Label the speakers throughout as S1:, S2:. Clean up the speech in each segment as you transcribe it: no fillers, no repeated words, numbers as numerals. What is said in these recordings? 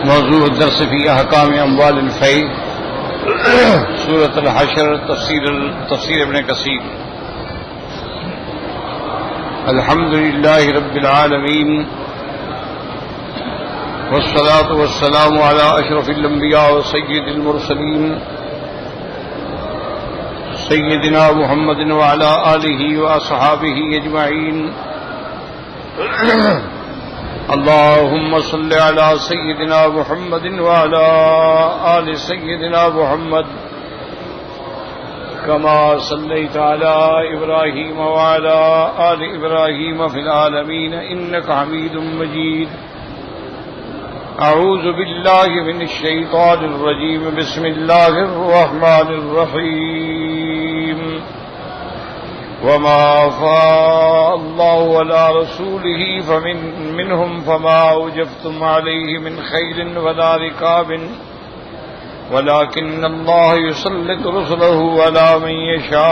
S1: موضوع الدرس في احکام اموال الفیء سورۃ الحشر تفسیر ابن کثیر. الحمد للہ رب العالمین والصلاة والسلام على اشرف الانبیاء وسید المرسلین سیدنا محمد وعلى آلہ واصحابہ اجمعین. اللهم صل على سيدنا محمد وعلى آل سيدنا محمد كما صليت على إبراهيم وعلى آل إبراهيم في العالمين إنك حميد مجيد. أعوذ بالله من الشيطان الرجيم. بسم الله الرحمن الرحيم. وما أفاء الله على رسوله فمنهم فما أوجفتم عليه من خيل ولا ركاب ولكن الله يسلط رسله على من يشاء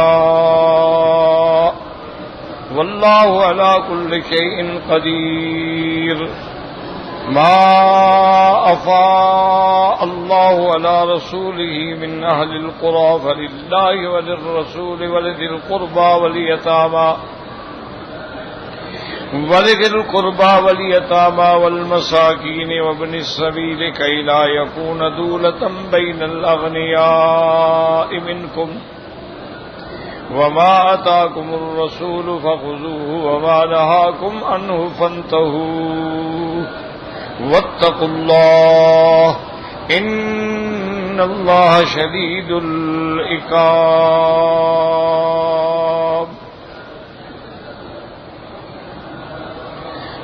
S1: والله على كل شيء قدير. ما أفاء الله على رسوله من أهل القرى فلله وللرسول ولذي القربى واليتامى والمساكين وابن السبيل كي لا يكون دولة بين الأغنياء منكم. وما آتاكم الرسول فخذوه وما نهاكم عنه فانتهوا واتقوا الله ان اللہ شدید العقاب.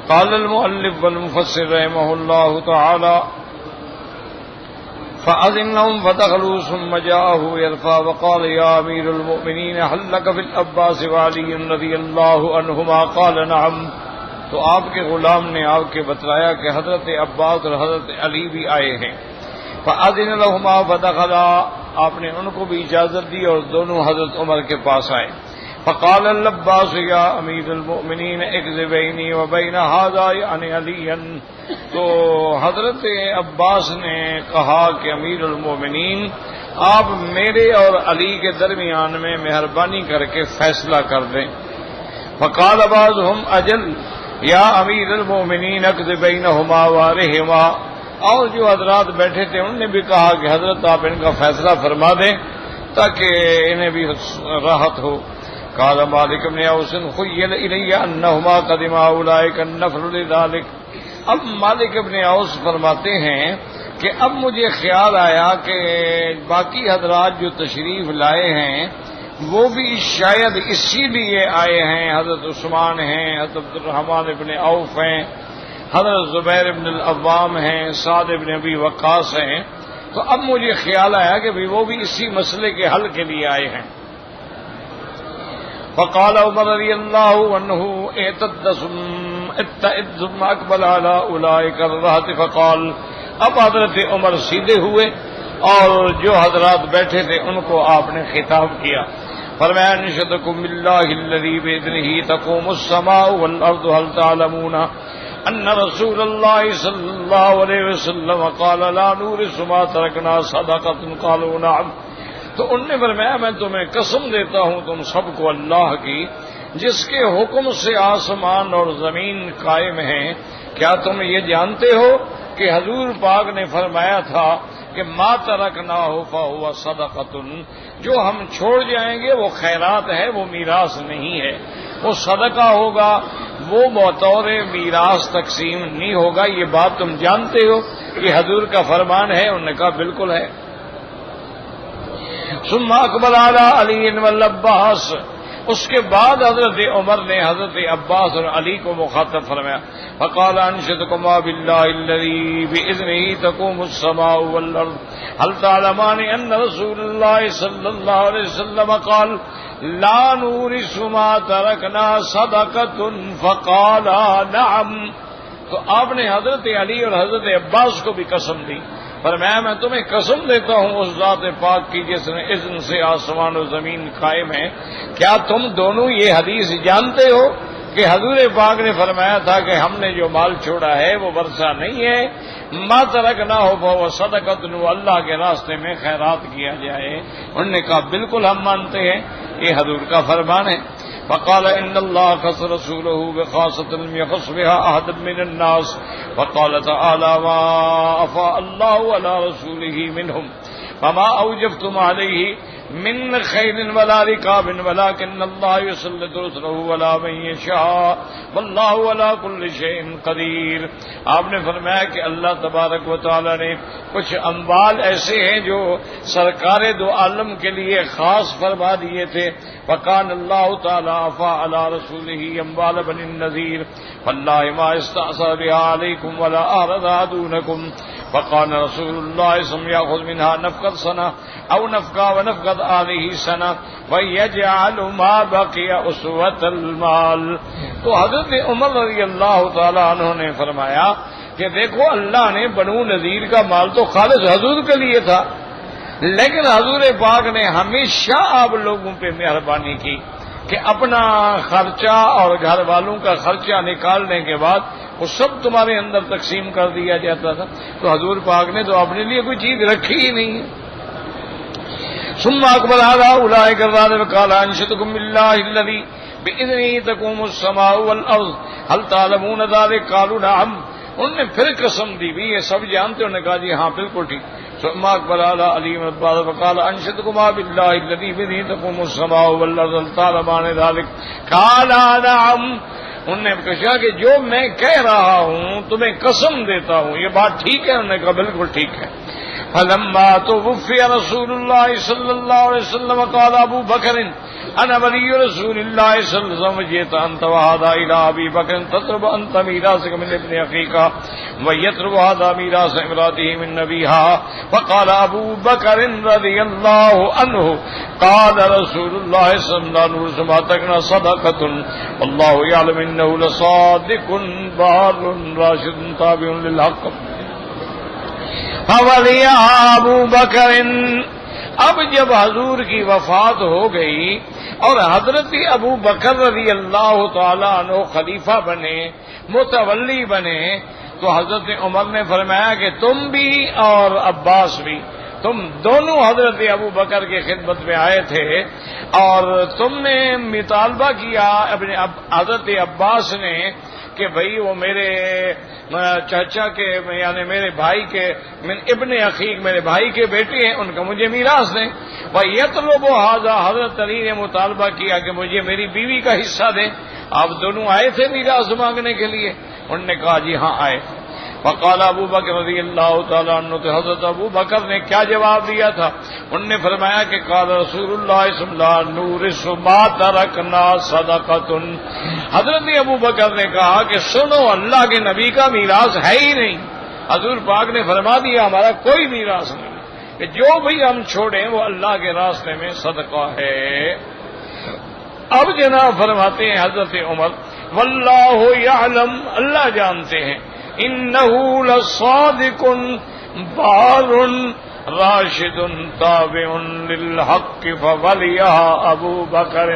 S1: قال المؤلف والمفسر رحمه الله تعالى فأذن لهم فدخلوا ثم جاءه يرفع وقال يا أمير المؤمنين هل لك في العباس وعلي رضي الله عنهما؟ قال نعم. تو آپ کے غلام نے آپ کے بتلایا کہ حضرت عباس اور حضرت علی بھی آئے ہیں. فأذن لهما فدخلا، آپ نے ان کو بھی اجازت دی اور دونوں حضرت عمر کے پاس آئے. فقال العباس یا امیر المؤمنین اقض بینی وبین ھذا یعنی علی. تو حضرت عباس نے کہا کہ امیر المؤمنین آپ میرے اور علی کے درمیان میں مہربانی کر کے فیصلہ کر دیں. فقال بعضهم اجل یا امیر المؤمنین اقض بینہما وارحما. اور جو حضرات بیٹھے تھے انہوں نے بھی کہا کہ حضرت آپ ان کا فیصلہ فرما دیں تاکہ انہیں بھی راحت ہو. قال مالک بن اوس خیل الی انہما قدما اولئک النفر لذلک. اب مالک بن اوس فرماتے ہیں کہ اب مجھے خیال آیا کہ باقی حضرات جو تشریف لائے ہیں وہ بھی شاید اسی لیے آئے ہیں. حضرت عثمان ہیں، حضرت عبد الرحمن بن عوف ہیں، حضرت زبیر بن العوام ہیں، سعد بن ابی وقاص ہیں. تو اب مجھے خیال آیا کہ وہ بھی اسی مسئلے کے حل کے لیے آئے ہیں. فقال عمر رضی اللہ عنہ اعتد ثم اقبل على اولئک الرہط. فقال، اب حضرت عمر سیدھے ہوئے اور جو حضرات بیٹھے تھے ان کو آپ نے خطاب کیا. فرمایا انشدکم باللہ الذی باذنہ تقوم السماء والارض هل تعلمون ان رسول اللہ صلی اللہ علیہ وسلم قال لا نورث ما ترکنا صدقۃ. قالوا نعم. تو انہوں نے فرمایا میں تمہیں قسم دیتا ہوں تم سب کو اللہ کی جس کے حکم سے آسمان اور زمین قائم ہیں. کیا تم یہ جانتے ہو کہ حضور پاک نے فرمایا تھا کہ ما ترکناہ فہو صدقۃ، جو ہم چھوڑ جائیں گے وہ خیرات ہے، وہ میراث نہیں ہے، وہ صدقہ ہوگا، وہ بطور میراث تقسیم نہیں ہوگا. یہ بات تم جانتے ہو کہ حضور کا فرمان ہے؟ انہوں نے کہا بالکل ہے. ثم اقبل علی علی والعباس. اس کے بعد حضرت عمر نے حضرت عباس اور علی کو مخاطب فرمایا. فقال انشدکما باللہ الذی باذنہ تقوم السماء والارض هل تعلمان ان رسول اللہ صلی اللہ علیہ وسلم قال لا نورث ما ترکنا صدقۃ. فقالا نعم. تو آپ نے حضرت علی اور حضرت عباس کو بھی قسم دی. فرمایا میں تمہیں قسم دیتا ہوں اس ذات پاک کی جس نے اذن سے آسمان و زمین قائم ہے. کیا تم دونوں یہ حدیث جانتے ہو کہ حضور پاک نے فرمایا تھا کہ ہم نے جو مال چھوڑا ہے وہ ورثہ نہیں ہے، ما ترکنا ہو وہ صدقۃ، اللہ کے راستے میں خیرات کیا جائے۔ انہوں نے کہا بالکل ہم مانتے ہیں، یہ حضور کا فرمان ہے۔ فقال ان اللہ خص رسولہ بخاصۃ لم يخص بها احد من الناس، وقال تعالی ما افاء اللہ علی رسولہ منهم فما اوجفتم علیہ من خیل ولا رکاب ولکن اللہ یسلط رسلہ علی من یشاء واللہ علی کل شیء قدیر۔ آپ نے فرمایا کہ اللہ تبارک و تعالی نے کچھ اموال ایسے ہیں جو سرکار دو عالم کے لیے خاص فرما دیے تھے۔ فکان اللہ تعالی عفا علی رسولہ اموال بنی النذیر واللہ ما استأثر بها علیکم ولا اعرض دونکم، فقال رسول اللہ صلی اللہ علیہ وسلم یاخذ منها نفقۃ سنہ او نفقہ ونفقۃ آلہ سنہ ویجعل ما بقی اسوۃ المال۔ تو حضرت عمر رضی اللہ تعالی عنہ نے فرمایا کہ دیکھو اللہ نے بنو نذیر کا مال تو خالص حضور کے لیے تھا، لیکن حضور پاک نے ہمیشہ آپ لوگوں پہ مہربانی کی کہ اپنا خرچہ اور گھر والوں کا خرچہ نکالنے کے بعد وہ سب تمہارے اندر تقسیم کر دیا جاتا تھا۔ تو حضور پاک نے تو اپنے لیے کوئی چیز رکھی ہی نہیں ہے۔ ثم اقبل على اولئک الرجال وقال انشدكم بالله الذي باذنه تقوم السماء والارض هل تعلمون ذلك قالوا نعم۔ انہوں نے پھر قسم دی بھی، یہ سب جانتے، انہوں نے کہا جی ہاں بالکل ٹھیک۔ ثم اقبل على علي بن عباس وقال انشدكم بالله الذي باذنه تقوم السماء والارض هل تعلمون ذلك قال نعم۔ انہوں نے کہا کہ جو میں کہہ رہا ہوں تمہیں قسم دیتا ہوں یہ بات ٹھیک ہے؟ انہوں نے کہا بالکل ٹھیک ہے۔ فلما توفي رسول الله صلى الله عليه وسلم قال ابو بكر انا ولي رسول الله صلى الله عليه وسلم، جئت انت وهذا الى ابي بكر تطلب انت ميراثك من ابن اخيك ويطلب هذا ميراث امراته من نبيها، فقال ابو بكر رضي الله عنه قال رسول الله صلى الله عليه وسلم ما تكن صدقة والله يعلم انه لصادق بار راشد تابع للحق فولی ابو بکر۔ اب جب حضور کی وفات ہو گئی اور حضرت ابو بکر رضی اللہ تعالی عنہ خلیفہ بنے، متولی بنے، تو حضرت عمر نے فرمایا کہ تم بھی اور عباس بھی، تم دونوں حضرت ابو بکر کی خدمت میں آئے تھے اور تم نے مطالبہ کیا اپنے حضرت عباس نے کہ بھئی وہ میرے چاچا کے یعنی میرے بھائی کے من ابن عقیق میرے بھائی کے بیٹے ہیں، ان کا مجھے میراث دیں۔ وَيَطْلُبُ هَذَا، حضرت علی نے مطالبہ کیا کہ مجھے میری بیوی کا حصہ دیں۔ آپ دونوں آئے تھے میراث مانگنے کے لیے؟ انہوں نے کہا جی ہاں آئے۔ فقال ابو بکر رضی اللہ تعالیٰ عنہ، تو حضرت ابو بکر نے کیا جواب دیا تھا؟ انہوں نے فرمایا کہ قال رسول اللہ صلی اللہ علیہ وسلم نورث ما ترکنا صدقۃ۔ حضرت ابو بکر نے کہا کہ سنو، اللہ کے نبی کا میراث ہے ہی نہیں۔ حضور پاک نے فرما دیا ہمارا کوئی میراث نہیں، کہ جو بھی ہم چھوڑیں وہ اللہ کے راستے میں صدقہ ہے۔ اب جناب فرماتے ہیں حضرت عمر واللہ یعلم، اللہ جانتے ہیں، انہ لصادق بار راشد تابع للحق فولیہ ابو بکر۔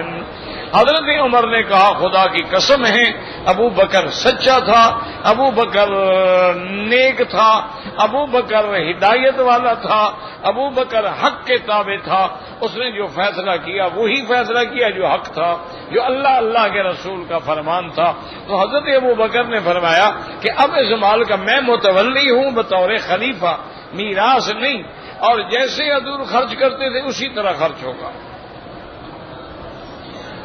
S1: حضرت عمر نے کہا خدا کی قسم ہے ابو بکر سچا تھا، ابو بکر نیک تھا، ابو بکر ہدایت والا تھا، ابو بکر حق کے تابع تھا، اس نے جو فیصلہ کیا وہی فیصلہ کیا جو حق تھا، جو اللہ کے رسول کا فرمان تھا۔ تو حضرت ابو بکر نے فرمایا کہ اب اس مال کا میں متولی ہوں بطور خلیفہ، میراث نہیں، اور جیسے حضور خرچ کرتے تھے اسی طرح خرچ ہوگا۔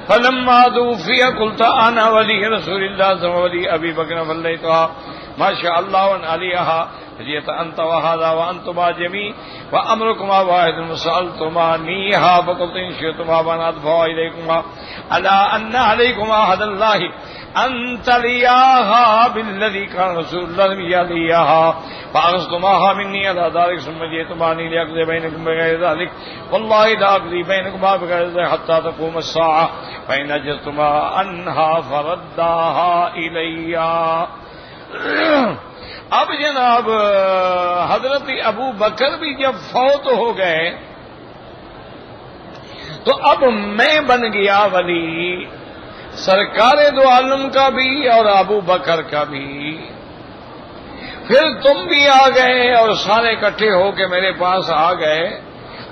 S1: فلما توفي قلت انا ولي رسول الله صلى الله عليه وسلم ولي ابي بكر فليتها ما شاء الله ان عليها فجئت انت وهذا وانتما جميع وامركما واحد وسالتمانيها فقلت ان شئتما فانا ادفع اليكما الا ان عليكما عهد الله ان تلياها بالذي كان رسول الله يلياها فاخذتماها مني على ذلك ثم جئتماني لاقضي بينكم بغير ذلك والله لا اقضي بينكما بغير ذلك حتى تقوم الساعه فإن عجزتما عنها فرداها إلي۔ اب جناب حضرت ابو بکر بھی جب فوت ہو گئے تو اب میں بن گیا ولی، سرکار دو عالم کا بھی اور ابو بکر کا بھی. پھر تم بھی آ گئے اور سارے اکٹھے ہو کے میرے پاس آ گئے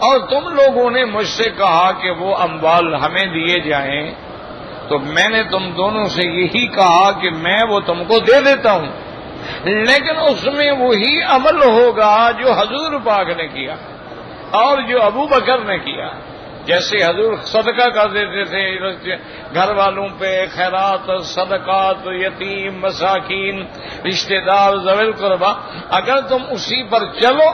S1: اور تم لوگوں نے مجھ سے کہا کہ وہ اموال ہمیں دیے جائیں. تو میں نے تم دونوں سے یہی کہا کہ میں وہ تم کو دے دیتا ہوں، لیکن اس میں وہی عمل ہوگا جو حضور پاک نے کیا اور جو ابو بکر نے کیا. جیسے حضور صدقہ کر دیتے تھے گھر والوں پہ، خیرات، صدقات، یتیم، مساکین، رشتہ دار، ذوی القربہ، اگر تم اسی پر چلو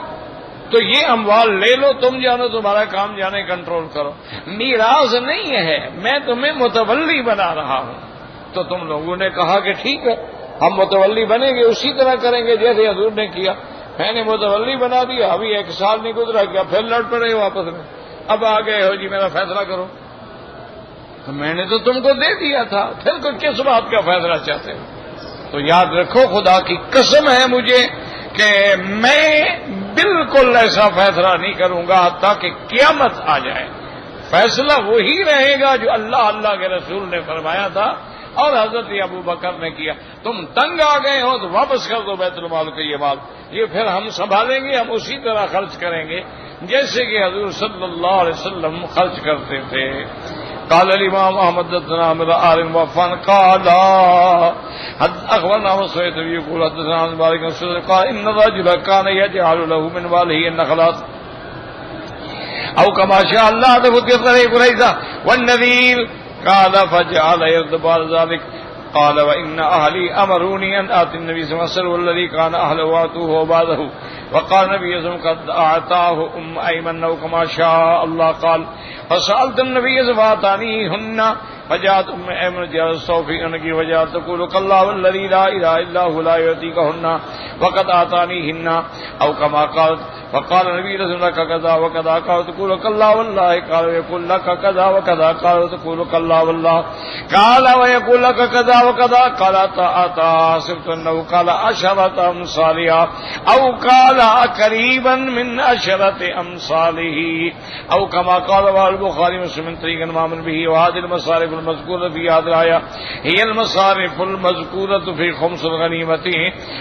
S1: تو یہ اموال لے لو، تم جانو تمہارا کام جانے کنٹرول کرو. میراث نہیں ہے، میں تمہیں متولی بنا رہا ہوں. تو تم لوگوں نے کہا کہ ٹھیک ہے ہم متولی بنیں گے، اسی طرح کریں گے جیسے حضور نے کیا. میں نے متولی بنا دیا، ابھی 1 سال نہیں گزرا کیا پھر لڑ پڑے واپس میں. اب آ گئے ہو جی میرا فیصلہ کرو. تو میں نے تو تم کو دے دیا تھا، پھر کو کس بات کا فیصلہ چاہتے ہو؟ تو یاد رکھو خدا کی قسم ہے مجھے کہ میں بالکل ایسا فیصلہ نہیں کروں گا حتیٰ کہ قیامت آ جائے. فیصلہ وہی رہے گا جو اللہ کے رسول نے فرمایا تھا اور حضرت ابو بکر نے کیا. تم تنگ آ گئے ہو تو واپس کر دو بیت المال کو، یہ مال یہ پھر ہم سنبھالیں گے، ہم اسی طرح خرچ کریں گے جیسے کہ حضور صلی اللہ علیہ وسلم خرچ کرتے تھے. قال الامام احمد بن عامر عالم وفان قال اخبرنا وسويد يقول حدثنا عن مالك قال ان الرجل كان يجعل له من ماله النخلات او كما شاء الله تفتح عليه قريظه والنذير قال فجعل يرضى ذلك. قال وان اهلي امروني ان اتي النبي صلى الله عليه وسلم والذي كان اهله اتوه بعده. وقال النبي صلى الله عليه وسلم قد اعطاه ايمن او كما شاء الله. قال فسالت النبي صلى الله عليه وسلم فاتانيهن فجاءت ایمن جلست في انك وجاءت تقول كالله والذي لا اله الا هو لا يعطيكهن وقد اعطانيهن او كما قالت. فقال النبي صلى الله عليه وسلم كذا وكذا. قال تقول كالله والله. قال ويقول لك كذا وكذا. قال تقول كالله والله. قال ويقول لك كذا وكذا. قال حسبت انه قال 10 امثالها او قال قريبا من 10 امثاله او كما قال البخاري ومسلم طريقا مامن به. وهذه المصارف المذكورة في هذه الآية هي المصارف المذكورة في خمس الغنيمة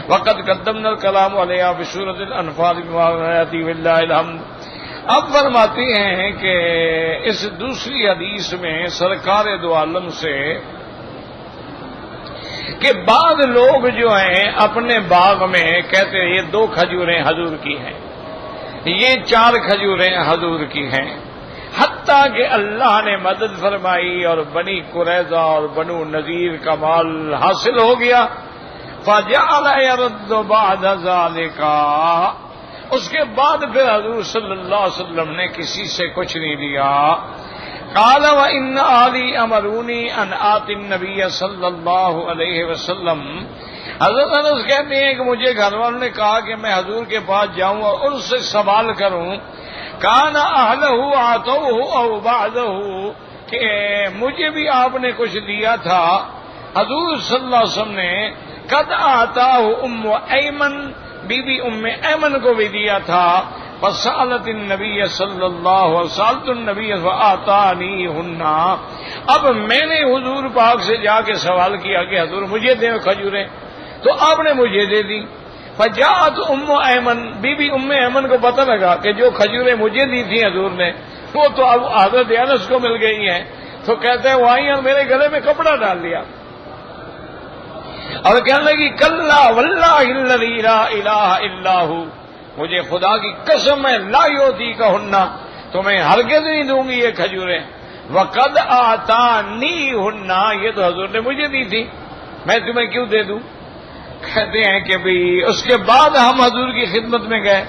S1: وقد قدمنا الكلام عليها في سورة الأنفال بما يأتي بالله الحمد. اب فرماتے ہیں کہ اس دوسری حدیث میں سرکار دو عالم سے کہ بعض لوگ جو ہیں اپنے باغ میں کہتے ہیں یہ 2 کھجوریں حضور کی ہیں، یہ 4 کھجوریں حضور کی ہیں، حتیٰ کہ اللہ نے مدد فرمائی اور بنی قریظہ اور بنو نذیر کا مال حاصل ہو گیا. فجعل يرد بعد ذلك. اس کے بعد پھر حضور صلی اللہ علیہ وسلم نے کسی سے کچھ نہیں لیا. قال وان اهلي امروني ان اتي النبي صلی اللہ علیہ وسلم. حضرت انس کہتے ہیں کہ مجھے گھر والوں نے کہا کہ میں حضور کے پاس جاؤں اور ان سے سوال کروں کان اہلہ آتوہ او بعدہ، کہ مجھے بھی آپ نے کچھ دیا تھا. حضور صلی اللہ علیہ وسلم نے قد آتاہ ام ایمن، بی بی ام ایمن کو بھی دیا تھا. فسالت النبی صلی اللہ علیہ وسلم سالت النبی فآتانیہن. اب میں نے حضور پاک سے جا کے سوال کیا کہ حضور مجھے دیں کھجوریں، تو آپ نے مجھے دے دی. فجاءت ام ایمن، بی بی ام ایمن کو پتہ لگا کہ جو کھجوریں مجھے دی تھیں حضور نے وہ تو اب حضرت انس کو مل گئی ہیں. تو کہتے ہیں وہ آئی اور میرے گلے میں کپڑا ڈال دیا اور کہنے لگی کلا واللہ الذی لا الہ الا ہو، مجھے خدا کی قسم ہے لا یعطیکہن، تمہیں ہرگز نہیں دوں گی یہ کھجوریں. وقد آتانیہن، یہ تو حضور نے مجھے دی تھی، میں تمہیں کیوں دے دوں. کہتے ہیں کہ بھی اس کے بعد ہم حضور کی خدمت میں گئے،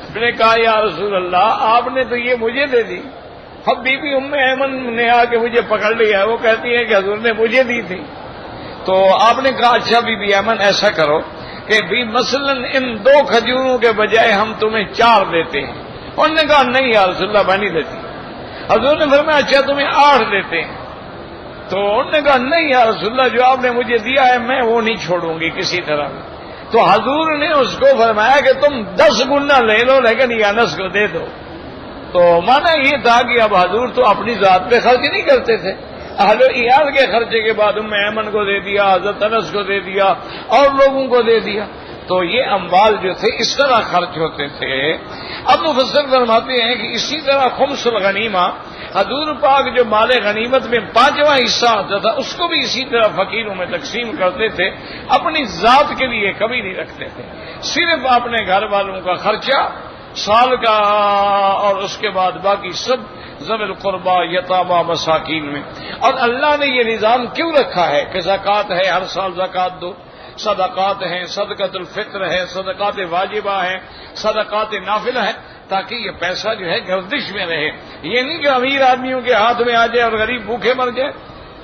S1: ہم نے کہا یا رسول اللہ آپ نے تو یہ مجھے دے دی. اب بی بی ام ایمن نے آ کے مجھے پکڑ لیا، وہ کہتی ہے کہ حضور نے مجھے دی تھی. تو آپ نے کہا اچھا بی بی ایمن ایسا کرو کہ بھی مثلا ان 2 کھجوروں کے بجائے ہم تمہیں 4 دیتے ہیں. انہوں نے کہا نہیں یا رسول اللہ میں نہیں دیتی. حضور نے فرمایا اچھا تمہیں 8 دیتے ہیں. تو انہوں نے کہا نہیں یا رسول اللہ جو آپ نے مجھے دیا ہے میں وہ نہیں چھوڑوں گی کسی طرح. تو حضور نے اس کو فرمایا کہ تم 10 گنا لے لو لیکن یہ انس کو دے دو. تو مانا یہ تھا کہ اب حضور تو اپنی ذات پہ خرچ نہیں کرتے تھے، اہل و عیال کے خرچے کے بعد ام ایمن کو دے دیا، حضرت انس کو دے دیا اور لوگوں کو دے دیا. تو یہ اموال جو تھے اس طرح خرچ ہوتے تھے. اب مفسر فرماتے ہیں کہ اسی طرح خمس الغنیمہ، حضور پاک جو مال غنیمت میں 5واں حصہ آتا تھا اس کو بھی اسی طرح فقیروں میں تقسیم کرتے تھے، اپنی ذات کے لیے کبھی نہیں رکھتے تھے. صرف اپنے گھر والوں کا خرچہ سال کا اور اس کے بعد باقی سب ذوی القربا، یتامى، مساکین میں. اور اللہ نے یہ نظام کیوں رکھا ہے کہ زکوٰۃ ہے، ہر سال زکوٰۃ دو، صدقات ہیں، صدقۃ الفطر ہے، صدقات واجبہ ہیں، صدقات نافلہ ہیں، تاکہ یہ پیسہ جو ہے گردش میں رہے. یہ نہیں کہ امیر آدمیوں کے ہاتھ میں آ جائے اور غریب بھوکے مر جائے.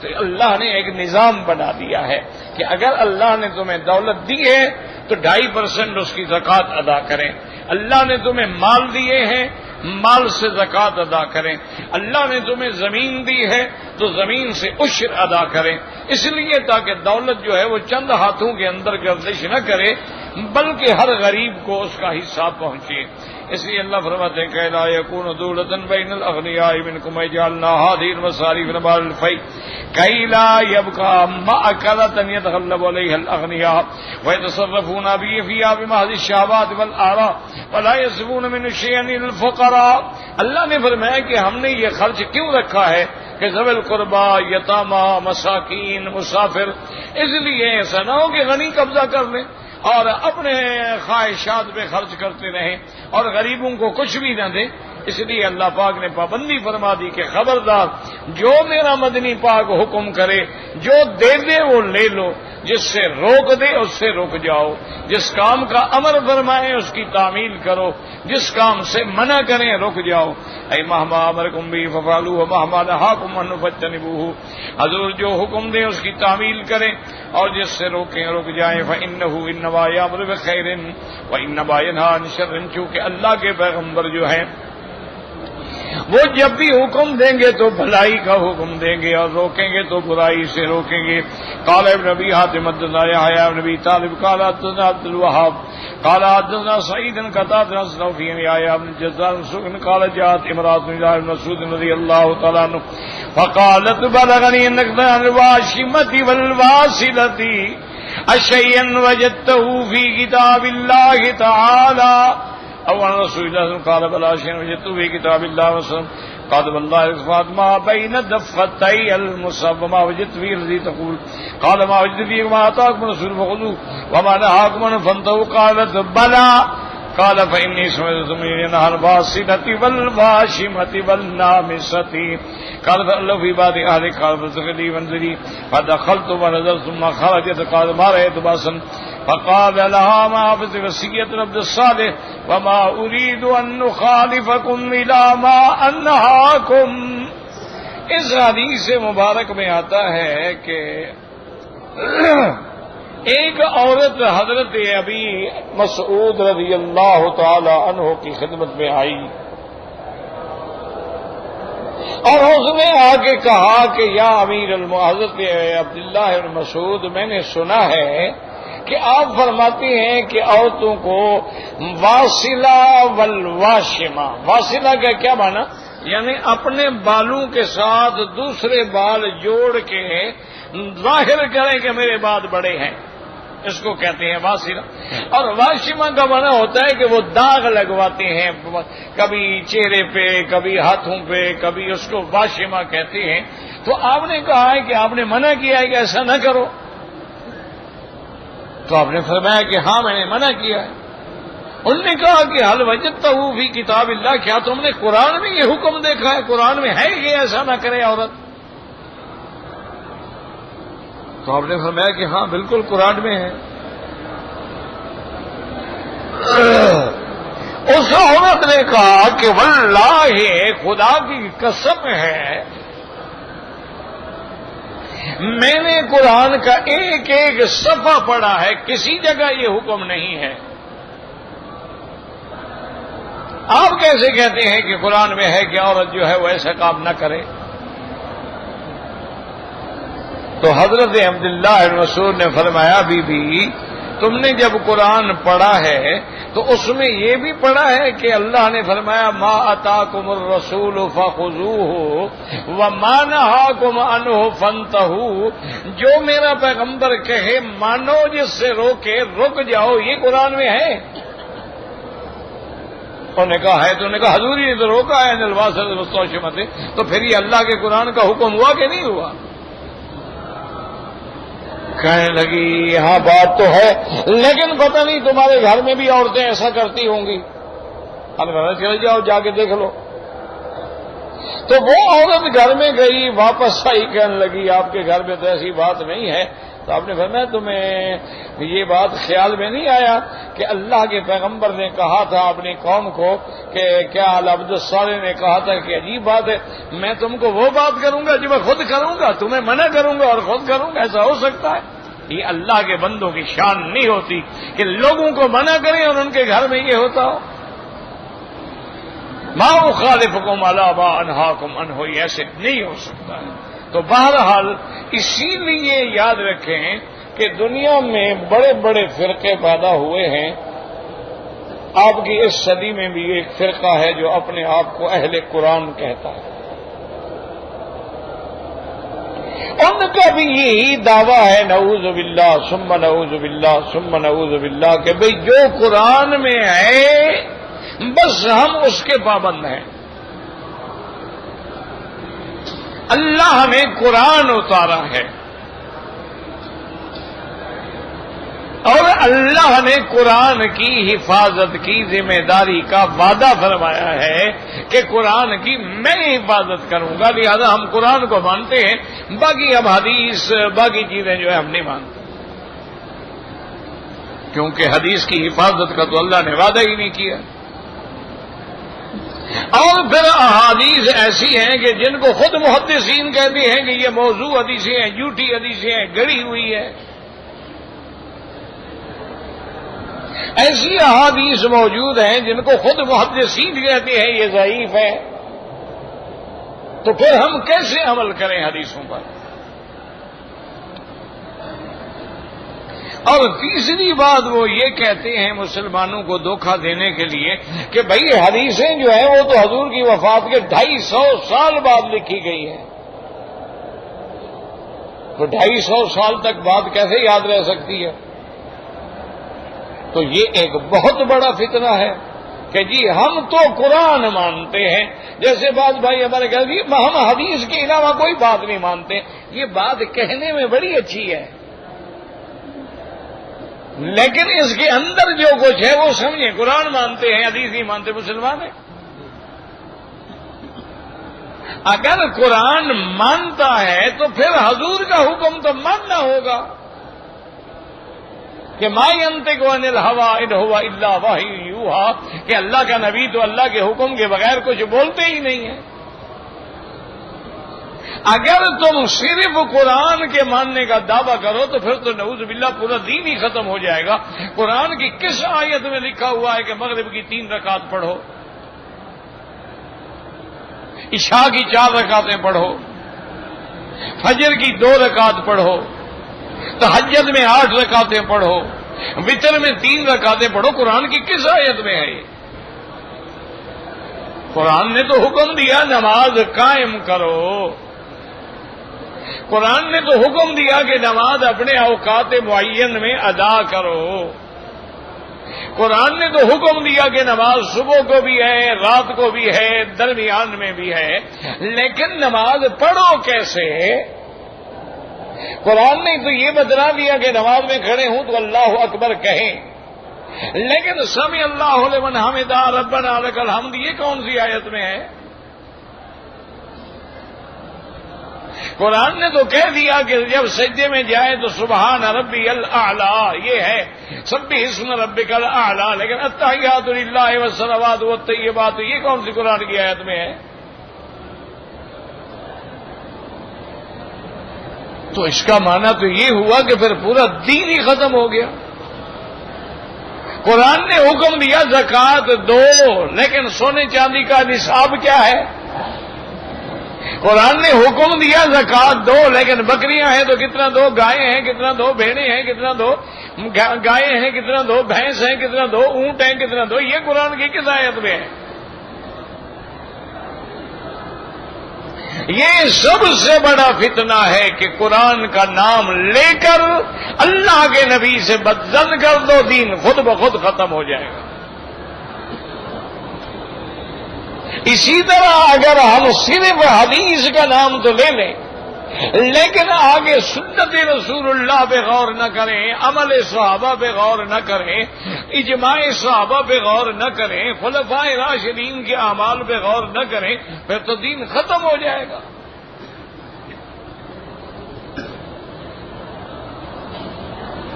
S1: تو اللہ نے ایک نظام بنا دیا ہے کہ اگر اللہ نے تمہیں دولت دی ہے تو 2.5% اس کی زکوٰۃ ادا کریں. اللہ نے تمہیں مال دیے ہیں، مال سے زکوٰۃ ادا کریں. اللہ نے تمہیں زمین دی ہے تو زمین سے عشر ادا کریں. اس لیے تاکہ دولت جو ہے وہ چند ہاتھوں کے اندر گردش نہ کرے بلکہ ہر غریب کو اس کا حصہ پہنچے. اس لیے اللہ فرماتے ہیں کہ لا یکون دولة بین الاغنیاء منکم وجعلنا هذه المصارف نبال الفی کئی لا يبقى مأکلة يتغلب علیها الاغنیاء ويتصرفون به فيها بمحض الشهوات والآراء ولا يصرفون منه شيئا للفقراء. اللہ نے فرمایا کہ ہم نے یہ خرچ کیوں رکھا ہے کہ ذوی القربا، یتامى، مساکین، مسافر، اس لیے ایسا نہ ہو کہ غنی قبضہ کر لیں اور اپنے خواہشات پہ خرچ کرتے رہیں اور غریبوں کو کچھ بھی نہ دیں. اس لیے اللہ پاک نے پابندی فرما دی کہ خبردار جو میرا مدنی پاک حکم کرے، جو دے دے وہ لے لو، جس سے روک دے اس سے رک جاؤ، جس کام کا امر فرمائے اس کی تعمیل کرو، جس کام سے منع کریں رک جاؤ. اے مہما امرکم بھی ففعلوا ومہما نہاکم عنہ فاجتنبوہ. حضور جو حکم دیں اس کی تعمیل کریں اور جس سے روکیں رک جائیں. فإنہ انما یامر بخیر وانما ینہی عن شر. چونکہ اللہ کے پیغمبر جو ہیں وہ جب بھی حکم دیں گے تو بھلائی کا حکم دیں گے اور روکیں گے تو برائی سے روکیں گے. قال ابن ابی حاتم حدثنا یحیی بن ابی طالب قال حدثنا عبد الوهاب قال حدثنا سعید قتادہ سنوفی یحیی بن جزار سن قال جاءت امرأة الى ابن مسعود رضی اللہ تعالی عنہ فقالت بلغني انك عن الواشمة والواصلة اشيئا وجدته في كتاب الله تعالى او عن رسول الله قال بلا شيء وجدت في كتاب الله وسلم قال والله اخفات ما بين دفتي المصحف وما وجدت فيه الذي تقول قال ما وجدت فيه ما اتاكم رسول فخذوه وما نهاكم عنه فانتهوا قالت بلى قال فاني سمعت من الواصلة والواشمة والنامصة قال فالله في بعض اهل قال فسقلي وانزلي فدخلت ونظرت ثم خرجت قال ما رأيت باسا فقال لها ما حفظ وصیت عبد الصالح وما اريد ان نخالفكم الى ما انهاكم. اس حدیث مبارک میں آتا ہے کہ ایک عورت حضرت ابی مسعود رضی اللہ تعالی عنہ کی خدمت میں آئی اور اس نے آ کے کہا کہ یا امیر حضرت عبداللہ بن مسعود، میں نے سنا ہے کہ آپ فرماتی ہیں کہ عورتوں کو واصلہ والواشمہ. واصلہ کا کیا معنی؟ یعنی اپنے بالوں کے ساتھ دوسرے بال جوڑ کے ظاہر کریں کہ میرے بال بڑے ہیں، اس کو کہتے ہیں واصلہ. اور واشمہ کا معنی ہوتا ہے کہ وہ داغ لگواتے ہیں، کبھی چہرے پہ، کبھی ہاتھوں پہ، کبھی اس کو واشمہ کہتے ہیں. تو آپ نے کہا ہے کہ آپ نے منع کیا ہے کہ ایسا نہ کرو. تو آپ نے فرمایا کہ ہاں میں نے منع کیا ہے. انہوں نے کہا کہ حل وجدتہ فی کتاب اللہ، کیا تم نے قرآن میں یہ حکم دیکھا ہے؟ قرآن میں ہے کہ ایسا نہ کرے عورت؟ تو آپ نے فرمایا کہ ہاں بالکل قرآن میں ہے. اس عورت نے کہا کہ واللہ خدا کی قسم ہے میں نے قرآن کا ایک ایک صفحہ پڑھا ہے، کسی جگہ یہ حکم نہیں ہے. آپ کیسے کہتے ہیں کہ قرآن میں ہے کہ عورت جو ہے وہ ایسا کام نہ کرے؟ تو حضرت عبداللہ بن مسعود نے فرمایا بی بی تم نے جب قرآن پڑھا ہے تو اس میں یہ بھی پڑھا ہے کہ اللہ نے فرمایا ما اتاکم الرسول فخذوہ وما نہاکم عنہ فانتہوا، جو میرا پیغمبر کہے مانو، جس سے روکے رک جاؤ، یہ قرآن میں ہے؟ انہوں نے کہا ہے، تو انہوں نے کہا حضور یہ تو روکا ہے نلواسمت، تو پھر یہ اللہ کے قرآن کا حکم ہوا کہ نہیں ہوا؟ کہنے لگی ہاں بات تو ہے، لیکن پتہ نہیں تمہارے گھر میں بھی عورتیں ایسا کرتی ہوں گی، چلے جاؤ جا کے دیکھ لو۔ تو وہ عورت گھر میں گئی، واپس آئی، کہنے لگی آپ کے گھر میں تو ایسی بات نہیں ہے۔ تو آپ نے فرمایا تمہیں یہ بات خیال میں نہیں آیا کہ اللہ کے پیغمبر نے کہا تھا اپنی قوم کو کہ کیا عبد الصالح نے کہا تھا کہ عجیب بات ہے، میں تم کو وہ بات کروں گا جو میں خود کروں گا، تمہیں منع کروں گا اور خود کروں گا، ایسا ہو سکتا ہے؟ یہ اللہ کے بندوں کی شان نہیں ہوتی کہ لوگوں کو منع کریں اور ان کے گھر میں یہ ہوتا ہو۔ ما اخالفکم علی ما انہاکم عنہ، ایسے نہیں ہو سکتا ہے۔ تو بہرحال اسی لیے یاد رکھیں کہ دنیا میں بڑے بڑے فرقے پیدا ہوئے ہیں۔ آپ کی اس صدی میں بھی ایک فرقہ ہے جو اپنے آپ کو اہل قرآن کہتا ہے، ان کا بھی یہی دعویٰ ہے نعوذ باللہ ثم نعوذ باللہ ثم نعوذ باللہ کہ بھئی جو قرآن میں ہے بس ہم اس کے پابند ہیں۔ اللہ نے قرآن اتارا ہے اور اللہ نے قرآن کی حفاظت کی ذمہ داری کا وعدہ فرمایا ہے کہ قرآن کی میں حفاظت کروں گا، لہذا ہم قرآن کو مانتے ہیں، باقی اب حدیث باقی چیزیں جو ہے ہم نہیں مانتے، کیونکہ حدیث کی حفاظت کا تو اللہ نے وعدہ ہی نہیں کیا۔ اور پھر احادیث ایسی ہیں کہ جن کو خود محدثین کہتے ہیں کہ یہ موضوع حدیثیں ہیں، جھوٹی حدیثیں ہیں، گڑی ہوئی ہے۔ ایسی احادیث موجود ہیں جن کو خود محدثین کہتے ہیں یہ ضعیف ہے، تو پھر ہم کیسے عمل کریں حدیثوں پر؟ اور تیسری بات وہ یہ کہتے ہیں مسلمانوں کو دھوکہ دینے کے لیے کہ بھئی حدیثیں جو ہیں وہ تو حضور کی وفات کے 250 سال بعد لکھی گئی ہیں، تو 250 سال تک بات کیسے یاد رہ سکتی ہے؟ تو یہ ایک بہت بڑا فتنہ ہے کہ جی ہم تو قرآن مانتے ہیں، جیسے بعض بھائی ہمارے کہتے ہیں ہم حدیث کے علاوہ کوئی بات نہیں مانتے۔ یہ بات کہنے میں بڑی اچھی ہے، لیکن اس کے اندر جو کچھ ہے وہ سمجھیں، قرآن مانتے ہیں حدیث نہیں مانتے، مسلمان ہیں۔ اگر قرآن مانتا ہے تو پھر حضور کا حکم تو ماننا ہوگا کہ ما ينطق عن الهوى ان هو الا وحی یوحی، کہ اللہ کا نبی تو اللہ کے حکم کے بغیر کچھ بولتے ہی نہیں ہے۔ اگر تم صرف قرآن کے ماننے کا دعویٰ کرو تو پھر تو نعوذ باللہ پورا دین ہی ختم ہو جائے گا۔ قرآن کی کس آیت میں لکھا ہوا ہے کہ مغرب کی 3 رکعت پڑھو، عشاء کی 4 رکعتیں پڑھو، فجر کی 2 رکعت پڑھو، تہجد میں 8 رکعتیں پڑھو، وتر میں 3 رکعتیں پڑھو؟ قرآن کی کس آیت میں ہے یہ؟ قرآن نے تو حکم دیا نماز قائم کرو، قرآن نے تو حکم دیا کہ نماز اپنے اوقات معین میں ادا کرو، قرآن نے تو حکم دیا کہ نماز صبح کو بھی ہے، رات کو بھی ہے، درمیان میں بھی ہے، لیکن نماز پڑھو کیسے؟ قرآن نے تو یہ بتلا دیا کہ نماز میں کھڑے ہوں تو اللہ اکبر کہیں، لیکن سمع اللہ لمن حمدہ ربنا لک الحمد یہ کون سی آیت میں ہے؟ قرآن نے تو کہہ دیا کہ جب سجدے میں جائے تو سبحان ربی الاعلی، یہ ہے سبح اسم ربک الاعلی، لیکن التحیات للہ والصلوات والطیبات یہ کون سی قرآن کی آیت میں ہے؟ تو اس کا معنی تو یہ ہوا کہ پھر پورا دین ہی ختم ہو گیا۔ قرآن نے حکم دیا زکوٰۃ دو، لیکن سونے چاندی کا نصاب کیا ہے؟ قرآن نے حکم دیا زکات دو، لیکن بکریاں ہیں تو کتنا دو، گائے ہیں کتنا دو، بھیڑیں ہیں کتنا دو، گائے ہیں کتنا دو، بھینس ہیں کتنا دو، اونٹ ہیں کتنا دو. یہ قرآن کی کس آیت میں ہے؟ یہ سب سے بڑا فتنہ ہے کہ قرآن کا نام لے کر اللہ کے نبی سے بدظن کر دو، دین خود بخود ختم ہو جائے گا. اسی طرح اگر ہم صرف حدیث کا نام تو لے لیں لیکن آگے سنت رسول اللہ پہ غور نہ کریں، عمل صحابہ پہ غور نہ کریں، اجماع صحابہ پہ غور نہ کریں، خلفائے راشدین کے اعمال پہ غور نہ کریں، پھر تو دین ختم ہو جائے گا.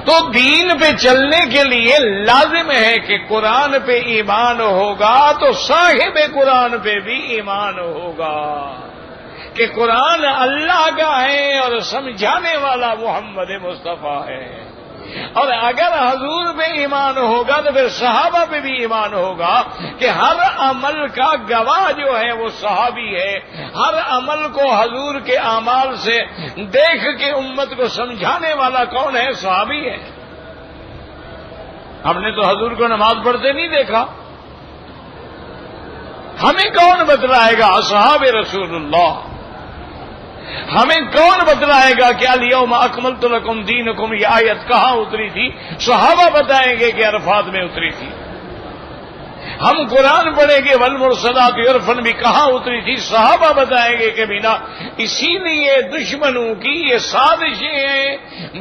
S1: تو دین پہ چلنے کے لیے لازم ہے کہ قرآن پہ ایمان ہوگا تو صاحب قرآن پہ بھی ایمان ہوگا کہ قرآن اللہ کا ہے اور سمجھانے والا محمد مصطفیٰ ہے. اور اگر حضور پہ ایمان ہوگا تو پھر صحابہ پہ بھی ایمان ہوگا کہ ہر عمل کا گواہ جو ہے وہ صحابی ہے، ہر عمل کو حضور کے اعمال سے دیکھ کے امت کو سمجھانے والا کون ہے؟ صحابی ہے. ہم نے تو حضور کو نماز پڑھتے نہیں دیکھا، ہمیں کون بتلائے گا؟ اصحاب رسول اللہ. ہمیں کون بتلائے گا کہ الیوم اکملت لکم دینکم یہ آیت کہاں اتری تھی؟ صحابہ بتائیں گے کہ عرفات میں اتری تھی. ہم قرآن پڑھیں گے والمرسلات عرفن بھی کہاں اتری تھی؟ صحابہ بتائیں گے کہ بنا. اسی لیے دشمنوں کی یہ سازشیں ہیں،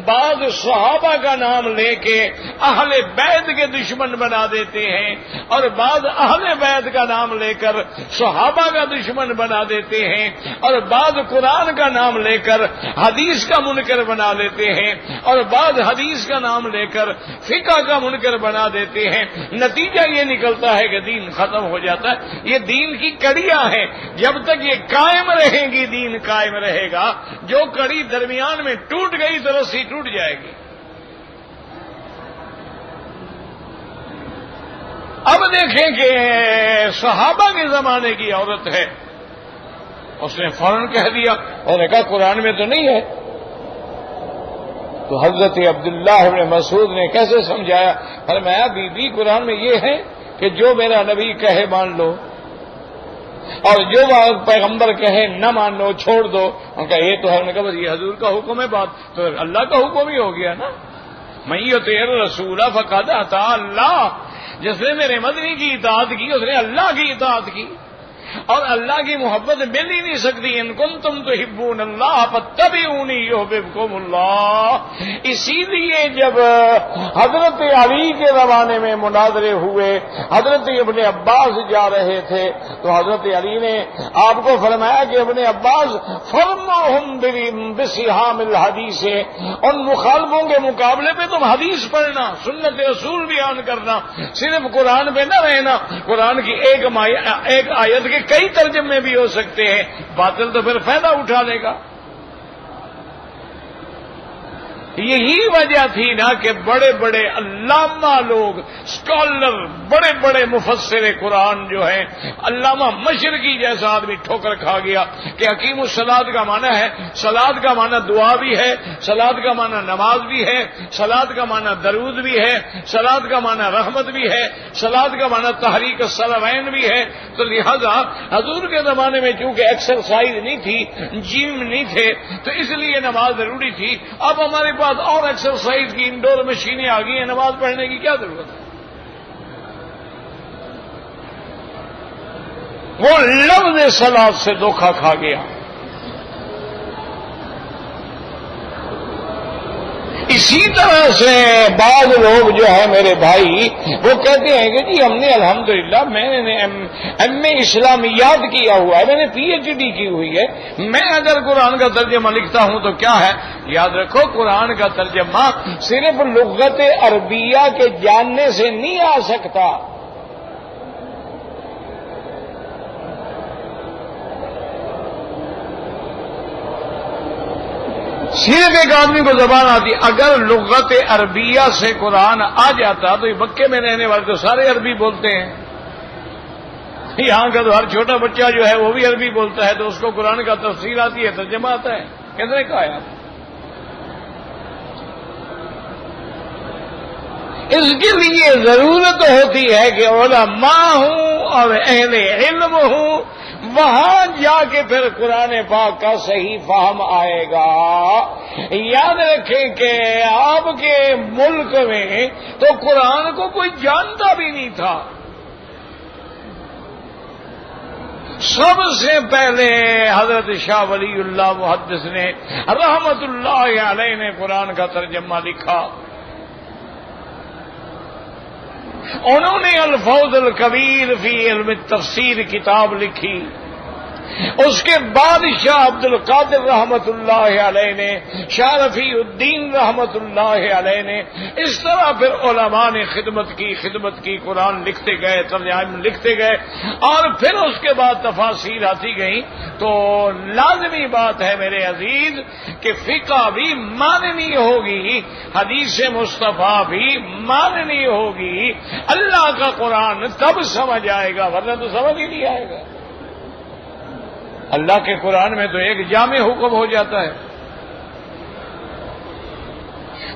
S1: بعض صحابہ کا نام لے کے اہل بیت کے دشمن بنا دیتے ہیں اور بعض اہل بیت کا نام لے کر صحابہ کا دشمن بنا دیتے ہیں اور بعض قرآن کا نام لے کر حدیث کا منکر بنا لیتے ہیں اور بعض حدیث کا نام لے کر فقہ کا منکر بنا دیتے ہیں. نتیجہ یہ نکلتا ہے کہ دین ختم ہو جاتا ہے. یہ دین کی کڑیاں ہیں، جب تک یہ قائم رہیں گی دین قائم رہے گا. جو کڑی درمیان میں ٹوٹ گئی تو رسی ٹوٹ جائے گی. اب دیکھیں کہ صحابہ کے زمانے کی عورت ہے، اس نے فوراً کہہ دیا، اور نے کہا قرآن میں تو نہیں ہے. تو حضرت عبداللہ بن مسعود نے کیسے سمجھایا؟ فرمایا بی بی قرآن میں یہ ہے کہ جو میرا نبی کہے مان لو اور جو پیغمبر کہے نہ مان لو، چھوڑ دو. ان کا یہ تو ہے. انہوں نے کہا بس یہ حضور کا حکم ہے، بات تو اللہ کا حکم ہی ہو گیا نا. من یطع الرسول فقد اطاع اللہ. جس نے میرے مدنی کی اطاعت کی اس نے اللہ کی اطاعت کی. اور اللہ کی محبت مل ہی نہیں سکتی. ان کنتم تحبون اللہ فاتبعونی یحببکم اللہ. اسی لیے جب حضرت علی کے زمانے میں مناظرے ہوئے، حضرت ابن عباس جا رہے تھے تو حضرت علی نے آپ کو فرمایا کہ ابن عباس فرماہم بسہام الحدیث، ان مخالفوں کے مقابلے پہ تم حدیث پڑھنا، سنت رسول بیان کرنا، صرف قرآن پہ نہ رہنا. قرآن کی ایک آیت کے کئی ترجمے بھی ہو سکتے ہیں، باطل تو پھر فائدہ اٹھا لے گا. یہی وجہ تھی نا کہ بڑے بڑے علامہ لوگ، اسکالر، بڑے بڑے مفسر قرآن جو ہیں، علامہ مشرقی جیسا آدمی ٹھوکر کھا گیا کہ حکیم الصلاۃ کا معنی ہے، صلاۃ کا معنی دعا بھی ہے، صلاۃ کا معنی نماز بھی ہے، صلاۃ کا معنی درود بھی ہے، صلاۃ کا معنی رحمت بھی ہے، صلاۃ کا معنی تحریک الصلوین بھی ہے. تو لہذا حضور کے زمانے میں چونکہ ایکسرسائز نہیں تھی، جم نہیں تھے، تو اس لیے نماز ضروری تھی. اب ہمارے پاس اور ایکسرسائز کی انڈور مشینیں آ گئی ہیں، نماز پڑھنے کی کیا ضرورت ہے؟ وہ لفظ صلاۃ سے دھوکہ کھا گیا. اسی طرح سے بعض لوگ جو ہے میرے بھائی وہ کہتے ہیں کہ جی ہم نے الحمدللہ میں نے ایم اے اسلامیات کیا ہوا ہے، میں نے پی ایچ ڈی کی ہوئی ہے، میں اگر قرآن کا ترجمہ لکھتا ہوں تو کیا ہے؟ یاد رکھو قرآن کا ترجمہ صرف لغت عربیہ کے جاننے سے نہیں آ سکتا. صرف ایک آدمی کو زبان آتی، اگر لغت عربیہ سے قرآن آ جاتا تو یہ مکے میں رہنے والے تو سارے عربی بولتے ہیں. یہاں کا تو ہر چھوٹا بچہ جو ہے وہ بھی عربی بولتا ہے، تو اس کو قرآن کا تفسیر آتی ہے، ترجمہ آتا ہے، کیسے کہا ہے آپ؟ اس کے لیے ضرورت ہوتی ہے کہ علماء ہوں اور اہل علم ہوں، وہاں جا کے پھر قرآن پاک کا صحیح فہم آئے گا۔ یاد رکھیں کہ آپ کے ملک میں تو قرآن کو کوئی جانتا بھی نہیں تھا۔ سب سے پہلے حضرت شاہ ولی اللہ محدث نے رحمت اللہ علیہ نے قرآن کا ترجمہ لکھا۔ انہوں نے الفوز الکبیر فی علم التفسیر کتاب لکھی۔ اس کے بعد شاہ عبد القادر رحمت اللہ علیہ نے، شاہ رفیع الدین رحمت اللہ علیہ نے، اس طرح پھر علماء نے خدمت کی، قرآن لکھتے گئے، ترجمہ لکھتے گئے، اور پھر اس کے بعد تفاسیر آتی گئیں۔ تو لازمی بات ہے میرے عزیز کہ فقہ بھی ماننی ہوگی، حدیث مصطفیٰ بھی ماننی ہوگی، اللہ کا قرآن تب سمجھ آئے گا، ورنہ تو سمجھ ہی نہیں آئے گا۔ اللہ کے قرآن میں تو ایک جامع حکم ہو جاتا ہے۔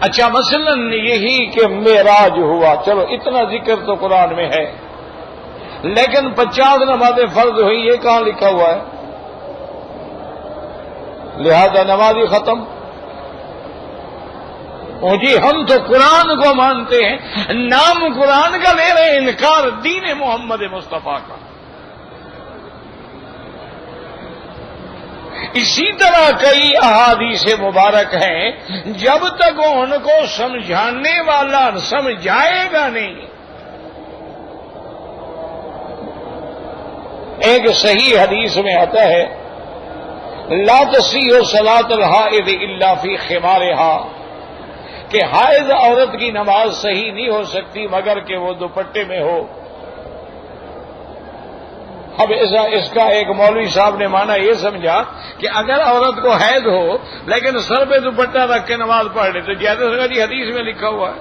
S1: اچھا مثلا یہی کہ معراج ہوا، چلو اتنا ذکر تو قرآن میں ہے، لیکن 50 نمازیں فرض ہوئی، یہ کہاں لکھا ہوا ہے؟ لہذا نمازی ختم۔ جی ہم تو قرآن کو مانتے ہیں، نام قرآن کا لے رہے ہیں، انکار دین محمد مصطفیٰ کا۔ اسی طرح کئی احادیث مبارک ہیں، جب تک ان کو سمجھانے والا سمجھائے گا نہیں۔ ایک صحیح حدیث میں آتا ہے لا تصیح صلاۃ الحائض الا فی خمارها، کہ حائض عورت کی نماز صحیح نہیں ہو سکتی مگر کہ وہ دوپٹے میں ہو۔ اب اس کا ایک مولوی صاحب نے مانا یہ سمجھا کہ اگر عورت کو حیض ہو لیکن سر پہ دوپٹہ رکھ کے نماز پڑھ لے تو جیسے سکا جی حدیث میں لکھا ہوا ہے۔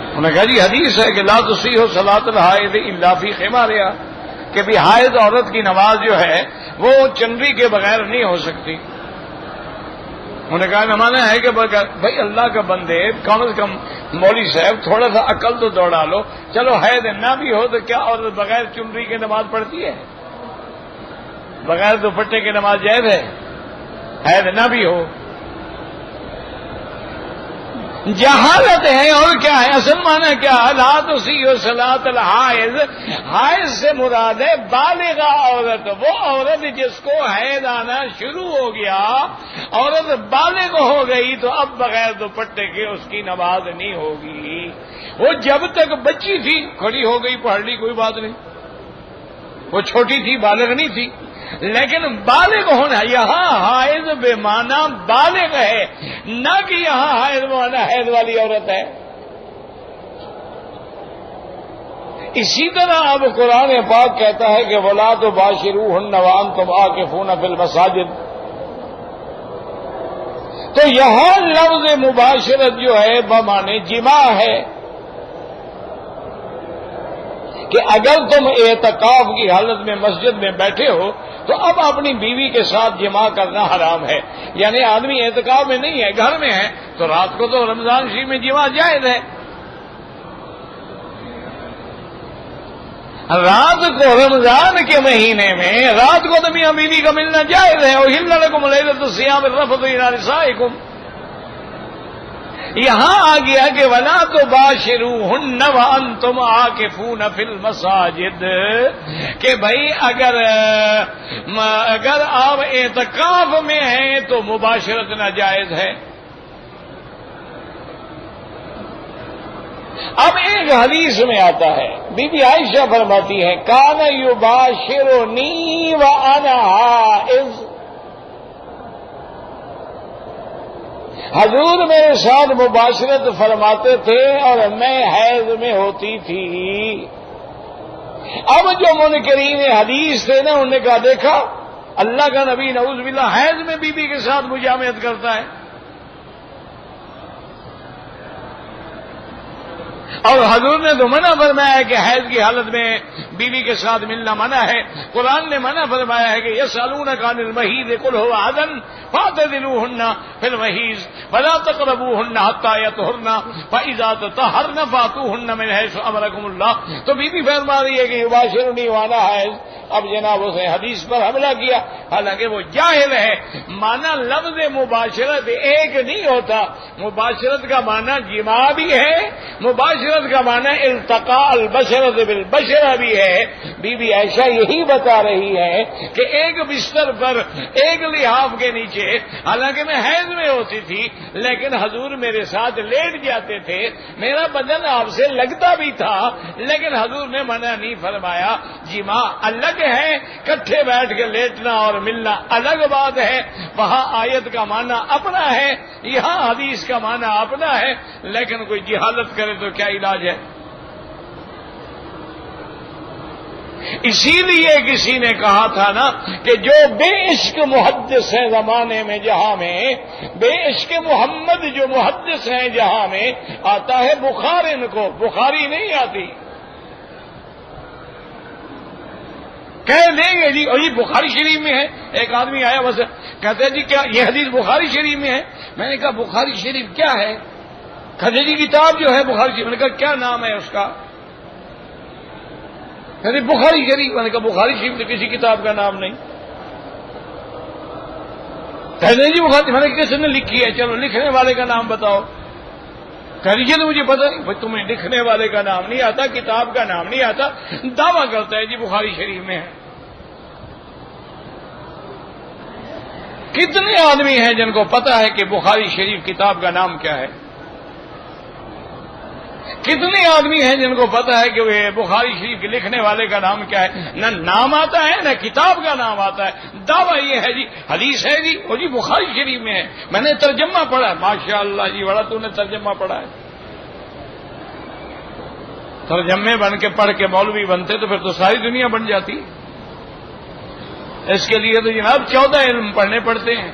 S1: انہوں نے کہا جی حدیث ہے کہ لا تصیح صلاۃ الحائض الا فی خمارها، کہ بھی حائض عورت کی نماز جو ہے وہ چنڈی کے بغیر نہیں ہو سکتی۔ انہوں نے کہا نمانا ہے کہ بھائی اللہ کا بندے، کم از کم مولوی صاحب تھوڑا سا عقل تو دوڑا لو، چلو حید نہ بھی ہو تو کیا عورت بغیر چنری کے نماز پڑھتی ہے؟ بغیر دوپٹے کے نماز جائز ہے؟ حید نہ بھی ہو، جہالت ہے اور کیا ہے؟ اصل معنی کیا ہے؟ لا تصیح صلاۃ الحائض، حائض سے مراد ہے بالغہ عورت، وہ عورت جس کو حیض آنا شروع ہو گیا، عورت بالغ ہو گئی تو اب بغیر دوپٹے کے اس کی نماز نہیں ہوگی۔ وہ جب تک بچی تھی کھڑی ہو گئی پڑھ لی، کوئی بات نہیں، وہ چھوٹی تھی، بالغ نہیں تھی، لیکن بالغ ہونا یہاں حائض بے معنی بالغ ہے، نہ کہ یہاں حائض معنی حیض والی عورت ہے۔ اسی طرح اب قرآن پاک کہتا ہے کہ وَلَا تُبَاشِرُوهُنَّ وَأَنْتُمْ عَاكِفُونَ فِي الْمَسَاجِدِ، تو یہاں لفظ مباشرت جو ہے بمعنی جماع ہے، کہ اگر تم اعتکاف کی حالت میں مسجد میں بیٹھے ہو تو اب اپنی بیوی کے ساتھ جماع کرنا حرام ہے، یعنی آدمی اعتکاف میں نہیں ہے، گھر میں ہے، تو رات کو تو رمضان شریف میں جماع جائز ہے، رات کو رمضان کے مہینے میں رات کو تو میاں بیوی کا ملنا جائز ہے۔ احل لکم لیلۃ الصیام الرفث الی نسائکم، یہاں آ گیا کہ وَلَا تُبَاشِرُوهُنَّ وَأَنْتُمْ عَاكِفُونَ فِي الْمَسَاجِدِ، کہ بھائی اگر آپ اعتکاف میں ہیں تو مباشرت ناجائز ہے۔ اب ایک حدیث میں آتا ہے، بی بی عائشہ فرماتی ہے کان یباشرنی وانا حائض، حضور میرے ساتھ مباشرت فرماتے تھے اور میں حیض میں ہوتی تھی۔ اب جو منکرین حدیث تھے نا، انہوں نے کہا دیکھا اللہ کا نبی نعوذ باللہ حیض میں بیوی کے ساتھ مجامعت کرتا ہے۔ اور حضور نے تو منع فرمایا ہے کہ حیض کی حالت میں بیوی کے ساتھ ملنا منع ہے. قرآن نے منع فرمایا ہے کہ یسألونک عن المحیض قل هو اذى فاعتزلوهن فی المحیض ولا تقربوهن حتى يطهرن فاذا تطهرن فاتوهن من حيث امركم اللہ. تو بیوی فرما رہی ہے کہ یباشرنی وانا حیض. اب جناب اس نے حدیث پر حملہ کیا، حالانکہ وہ جاہل ہے. معنی لفظ مباشرت ایک نہیں ہوتا. مباشرت کا معنی جماع بھی ہے، مباشرت کا معنی التقاء البشرۃ بالبشرہ بھی ہے. بی بی عائشہ یہی بتا رہی ہے کہ ایک بستر پر ایک لحاف کے نیچے، حالانکہ میں حیض میں ہوتی تھی لیکن حضور میرے ساتھ لیٹ جاتے تھے، میرا بدن آپ سے لگتا بھی تھا لیکن حضور نے منع نہیں فرمایا. جماع الگ ہے، کٹھے بیٹھ کے لیٹنا اور ملنا الگ بات ہے. وہاں آیت کا معنی اپنا ہے، یہاں حدیث کا معنی اپنا ہے، لیکن کوئی جہالت کرے تو کیا علاج ہے. اسی لیے کسی نے کہا تھا نا کہ جو بے عشق محدث ہیں زمانے میں جہاں میں، بے عشق محمد جو محدث ہیں جہاں میں، آتا ہے بخار ان کو، بخاری نہیں آتی. کہہ دیں گے جی اور یہ بخاری شریف میں ہے. ایک آدمی آیا بس کہتے ہیں جی کیا یہ حدیث بخاری شریف میں ہے؟ میں نے کہا بخاری شریف کیا ہے؟ کہتے جی کتاب جو ہے بخاری شریف. میں نے کہا کیا نام ہے اس کا؟ کہتے بخاری شریف. میں نے کہا بخاری شریف تو کسی کتاب کا نام نہیں. کہتے ہیں جی بخاری. میں نے کس نے لکھی ہے؟ چلو لکھنے والے کا نام بتاؤ. کہہ لیجیے تو مجھے پتا نہیں. بھائی تمہیں لکھنے والے کا نام نہیں آتا، کتاب کا نام نہیں آتا، دعویٰ کرتا ہے جی بخاری شریف میں ہے. کتنے آدمی ہیں جن کو پتا ہے کہ بخاری شریف کتاب کا نام کیا ہے؟ کتنے آدمی ہیں جن کو پتا ہے کہ وہ بخاری شریف کے لکھنے والے کا نام کیا ہے؟ نہ نام آتا ہے نہ کتاب کا نام آتا ہے. دعویٰ یہ ہے جی حدیث ہے جی وہ جی بخاری شریف میں ہے. میں نے ترجمہ پڑھا ہے. ماشاء اللہ جی بڑا تو نے ترجمہ پڑھا ہے. ترجمے بن کے پڑھ کے مولوی بنتے تو پھر تو ساری دنیا بن جاتی. اس کے لیے تو جناب 14 علم پڑھنے پڑتے ہیں.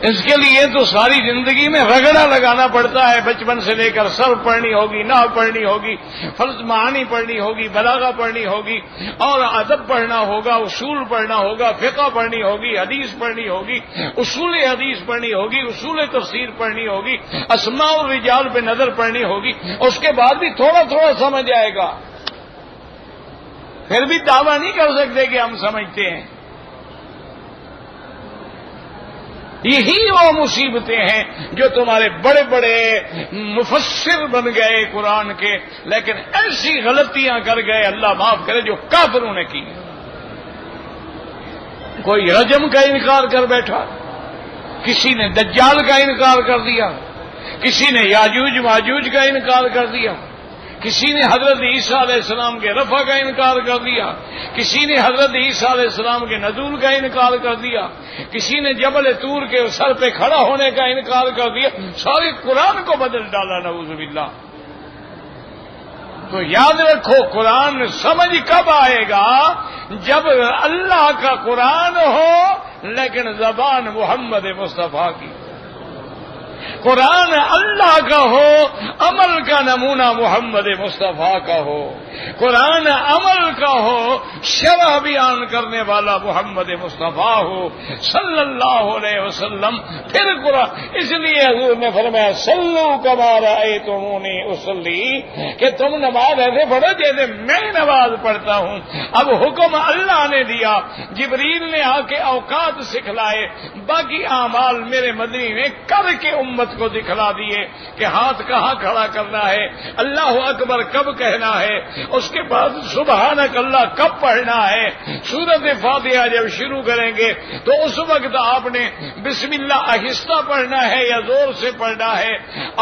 S1: اس کے لیے تو ساری زندگی میں رگڑا لگانا پڑتا ہے. بچپن سے لے کر سر پڑھنی ہوگی، نحو پڑھنی ہوگی، فرض معانی پڑھنی ہوگی، بلاغہ پڑھنی ہوگی، اور ادب پڑھنا ہوگا، اصول پڑھنا ہوگا، فقہ پڑھنی ہوگی، حدیث پڑھنی ہوگی، اصول حدیث پڑھنی ہوگی، اصول تفسیر پڑھنی ہوگی، اسماء الرجال پہ نظر پڑھنی ہوگی. اس کے بعد بھی تھوڑا تھوڑا سمجھ آئے گا. پھر بھی دعویٰ نہیں کر سکتے کہ ہم سمجھتے ہیں. یہی وہ مصیبتیں ہیں جو تمہارے بڑے بڑے مفسر بن گئے قرآن کے، لیکن ایسی غلطیاں کر گئے اللہ معاف کرے جو کافروں نے کی. کوئی رجم کا انکار کر بیٹھا، کسی نے دجال کا انکار کر دیا، کسی نے یاجوج ماجوج کا انکار کر دیا، کسی نے حضرت عیسیٰ علیہ السلام کے رفع کا انکار کر دیا، کسی نے حضرت عیسیٰ علیہ السلام کے نزول کا انکار کر دیا، کسی نے جبل طور کے سر پہ کھڑا ہونے کا انکار کر دیا. سارے قرآن کو بدل ڈالا نعوذ باللہ. تو یاد رکھو قرآن سمجھ کب آئے گا؟ جب اللہ کا قرآن ہو لیکن زبان محمد مصطفیٰ کی. قرآن اللہ کا ہو، عمل کا نمونہ محمد مصطفیٰ کا ہو. قرآن عمل کا ہو، شرح بیان کرنے والا محمد مصطفیٰ ہو صلی اللہ علیہ وسلم. پھر قرآن اس لیے حضور نے فرمایا صلو کما رأیتمونی اصلی، کہ تم نماز ایسے پڑھو جیسے میں نماز پڑھتا ہوں. اب حکم اللہ نے دیا، جبریل نے آ کے اوقات سکھلائے، باقی اعمال میرے مدنی نے کر کے امت کو دکھلا دیے کہ ہاتھ کہاں کھڑا کرنا ہے، اللہ اکبر کب کہنا ہے، اس کے بعد سبحانک اللہ کب پڑھنا ہے. سورۃ فاتحہ جب شروع کریں گے تو اس وقت آپ نے بسم اللہ آہستہ پڑھنا ہے یا زور سے پڑھنا ہے،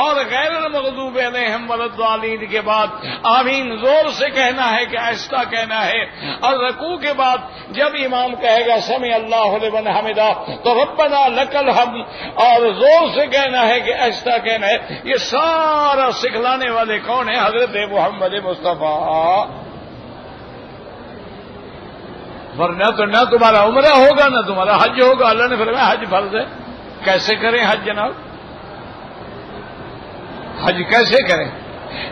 S1: اور غیر المغضوب علیہم ولا الضالین کے بعد آمین زور سے کہنا ہے کہ آہستہ کہنا ہے. اور رکوع کے بعد جب امام کہے گا سمع اللہ لمن حمدہ تو ربنا لک الحمد، اور زور سے کہنا ہے کہ آہستہ کہنا ہے. یہ سارا سکھلانے والے کون ہیں؟ حضرت محمد مصطفیٰ. ورنہ تو نہ تمہارا عمرہ ہوگا نہ تمہارا حج ہوگا. اللہ نے فرمایا حج فرض ہے. کیسے کریں حج جناب؟ حج کیسے کریں؟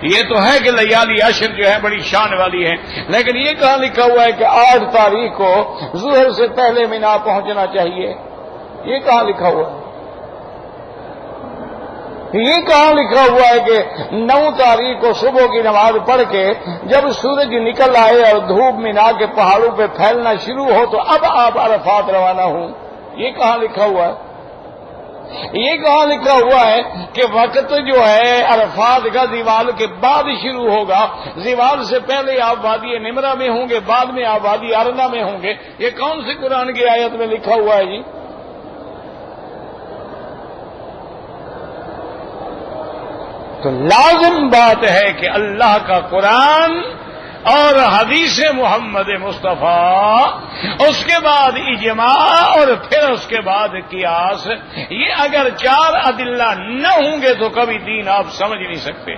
S1: یہ تو ہے کہ لیالی عشر جو ہے بڑی شان والی ہے، لیکن یہ کہاں لکھا ہوا ہے کہ 8 تاریخ کو ظہر سے پہلے مینا پہنچنا چاہیے؟ یہ کہاں لکھا ہوا ہے؟ یہ کہاں لکھا ہوا ہے کہ 9 تاریخ کو صبح کی نماز پڑھ کے جب سورج نکل آئے اور دھوپ مینا کے پہاڑوں پہ پھیلنا شروع ہو تو اب آپ عرفات روانہ ہوں؟ یہ کہاں لکھا ہوا ہے؟ یہ کہاں لکھا ہوا ہے کہ وقت جو ہے عرفات کا زوال کے بعد شروع ہوگا، زوال سے پہلے آپ وادی نمرہ میں ہوں گے، بعد میں آپ وادی ارنا میں ہوں گے؟ یہ کون سی قرآن کی آیت میں لکھا ہوا ہے جی؟ تو لازم بات ہے کہ اللہ کا قرآن اور حدیث محمد مصطفیٰ، اس کے بعد اجماع اور پھر اس کے بعد قیاس، یہ اگر 4 ادلہ نہ ہوں گے تو کبھی دین آپ سمجھ نہیں سکتے۔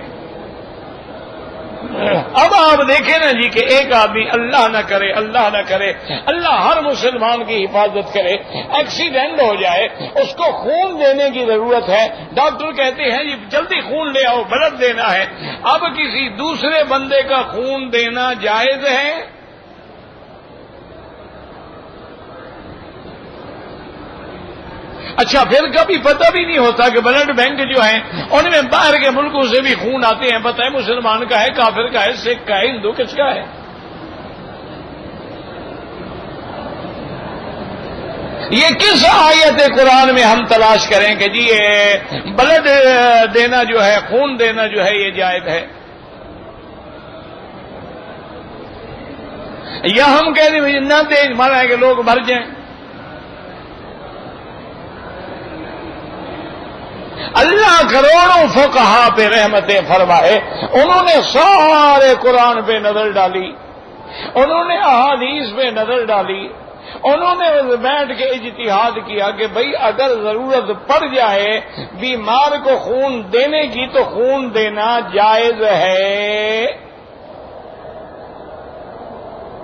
S1: اب آپ دیکھیں نا جی کہ ایک آدمی اللہ نہ کرے، اللہ نہ کرے، اللہ ہر مسلمان کی حفاظت کرے، ایکسیڈنٹ ہو جائے، اس کو خون دینے کی ضرورت ہے، ڈاکٹر کہتے ہیں جی جلدی خون لے آؤ، بلڈ دینا ہے، اب کسی دوسرے بندے کا خون دینا جائز ہے؟ اچھا پھر کبھی پتہ بھی نہیں ہوتا کہ بلڈ بینک جو ہیں ان میں باہر کے ملکوں سے بھی خون آتے ہیں، پتہ ہے مسلمان کا ہے، کافر کا ہے، سکھ کا ہے، ہندو کس کا ہے؟ یہ کس آیت قرآن میں ہم تلاش کریں کہ جی یہ بلڈ دینا جو ہے، خون دینا جو ہے یہ جائز ہے؟ یا ہم کہتے ہیں نہ دیں، مانا ہے کہ لوگ مر جائیں؟ اللہ کروڑوں فقہا پہ رحمتیں فرمائے، انہوں نے سارے قرآن پہ نظر ڈالی، انہوں نے احادیث پہ نظر ڈالی، انہوں نے بیٹھ کے اجتہاد کیا کہ بھئی اگر ضرورت پڑ جائے بیمار کو خون دینے کی تو خون دینا جائز ہے۔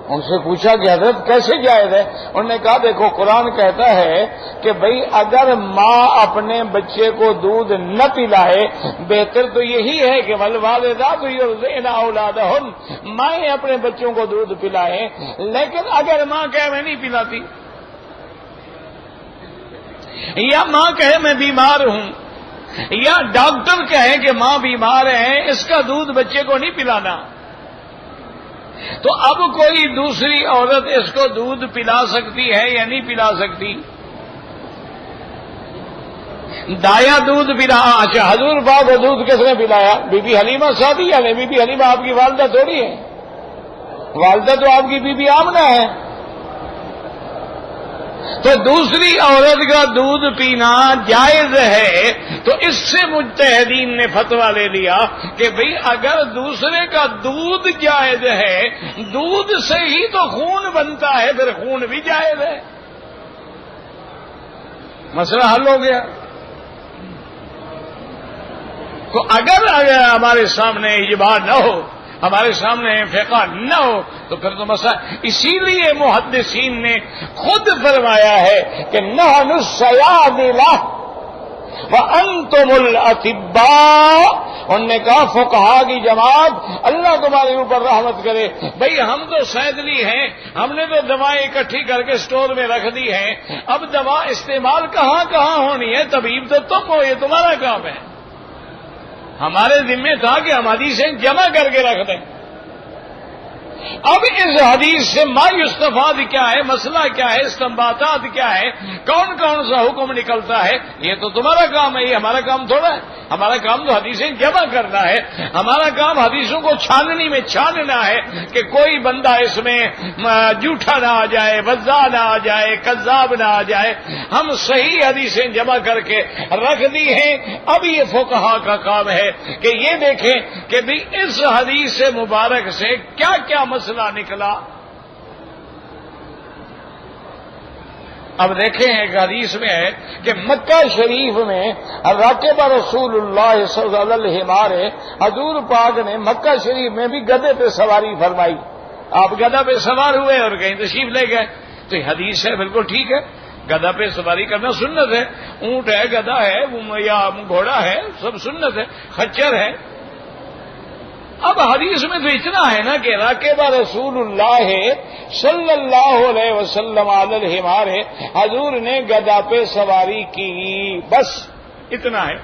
S1: ان سے پوچھا کہ حضرت کیسے جائز ہے؟ انہوں نے کہا دیکھو قرآن کہتا ہے کہ بھئی اگر ماں اپنے بچے کو دودھ نہ پلائے، بہتر تو یہی ہے کہ والوالدات یرضعن اولادہن، مائیں اپنے بچوں کو دودھ پلائیں، لیکن اگر ماں کہے میں نہیں پلاتی، یا ماں کہے میں بیمار ہوں، یا ڈاکٹر کہے کہ ماں بیمار ہے، اس کا دودھ بچے کو نہیں پلانا، تو اب کوئی دوسری عورت اس کو دودھ پلا سکتی ہے یا نہیں پلا سکتی؟ دایا دودھ پلا، اچھا حضور پاک کو دودھ کس نے پلایا؟ بی بی حلیمہ سعدیہ نے۔ بی بی حلیمہ آپ کی والدہ تھوڑی ہے، والدہ تو آپ کی بی بی آمنہ ہے۔ تو دوسری عورت کا دودھ پینا جائز ہے، تو اس سے مجتہدین نے فتویٰ لے لیا کہ بھئی اگر دوسرے کا دودھ جائز ہے، دودھ سے ہی تو خون بنتا ہے، پھر خون بھی جائز ہے، مسئلہ حل ہو گیا۔ تو اگر ہمارے سامنے اجماع نہ ہو، ہمارے سامنے فقہ نہ ہو، تو پھر تو مسئلہ، اسی لیے محدثین نے خود فرمایا ہے کہ نحن الصیادلہ وانتم الاطباء۔ انہوں نے کہا فقہا کی جماعت اللہ تمہارے اوپر رحمت کرے، بھئی ہم تو صیدلی ہیں، ہم نے تو دوائیں اکٹھی کر کے سٹور میں رکھ دی ہیں، اب دوا استعمال کہاں کہاں ہونی ہے، طبیب تو تم ہو، یہ تمہارا کام ہے، ہمارے ذمہ تھا کہ ہم حدیثیں جمع کر کے رکھ دیں۔ اب اس حدیث سے ما یستفاد کیا ہے، مسئلہ کیا ہے، استنباطات کیا ہے، کون کون سا حکم نکلتا ہے، یہ تو تمہارا کام ہے، یہ ہمارا کام تھوڑا ہے۔ ہمارا کام تو حدیثیں جمع کرنا ہے، ہمارا کام حدیثوں کو چھاننی میں چھاننا ہے کہ کوئی بندہ اس میں جھوٹا نہ آ جائے، وضاع نہ آ جائے، کذاب نہ آ جائے۔ ہم صحیح حدیثیں جمع کر کے رکھ دی ہیں، اب یہ فقہا کا کام ہے کہ یہ دیکھیں کہ بھی اس حدیث مبارک سے کیا کیا مسئلہ نکلا۔ اب دیکھیں ایک حدیث میں ہے کہ مکہ شریف میں راکب رسول اللہ صلی اللہ علیہ وسلم، حضور پاک نے مکہ شریف میں بھی گدھے پہ سواری فرمائی، آپ گدھا پہ سوار ہوئے اور کہیں تشریف لے گئے، تو یہ حدیث ہے بالکل ٹھیک ہے، گدھا پہ سواری کرنا سنت ہے، اونٹ ہے، گدھا ہے یا گھوڑا ہے، سب سنت ہے، خچر ہے۔ اب حدیث میں تو اتنا ہے نا کہ راکب رسول اللہ صلی اللہ علیہ وسلم علی الحمار ہے، حضور نے گدھا پہ سواری کی، بس اتنا ہے۔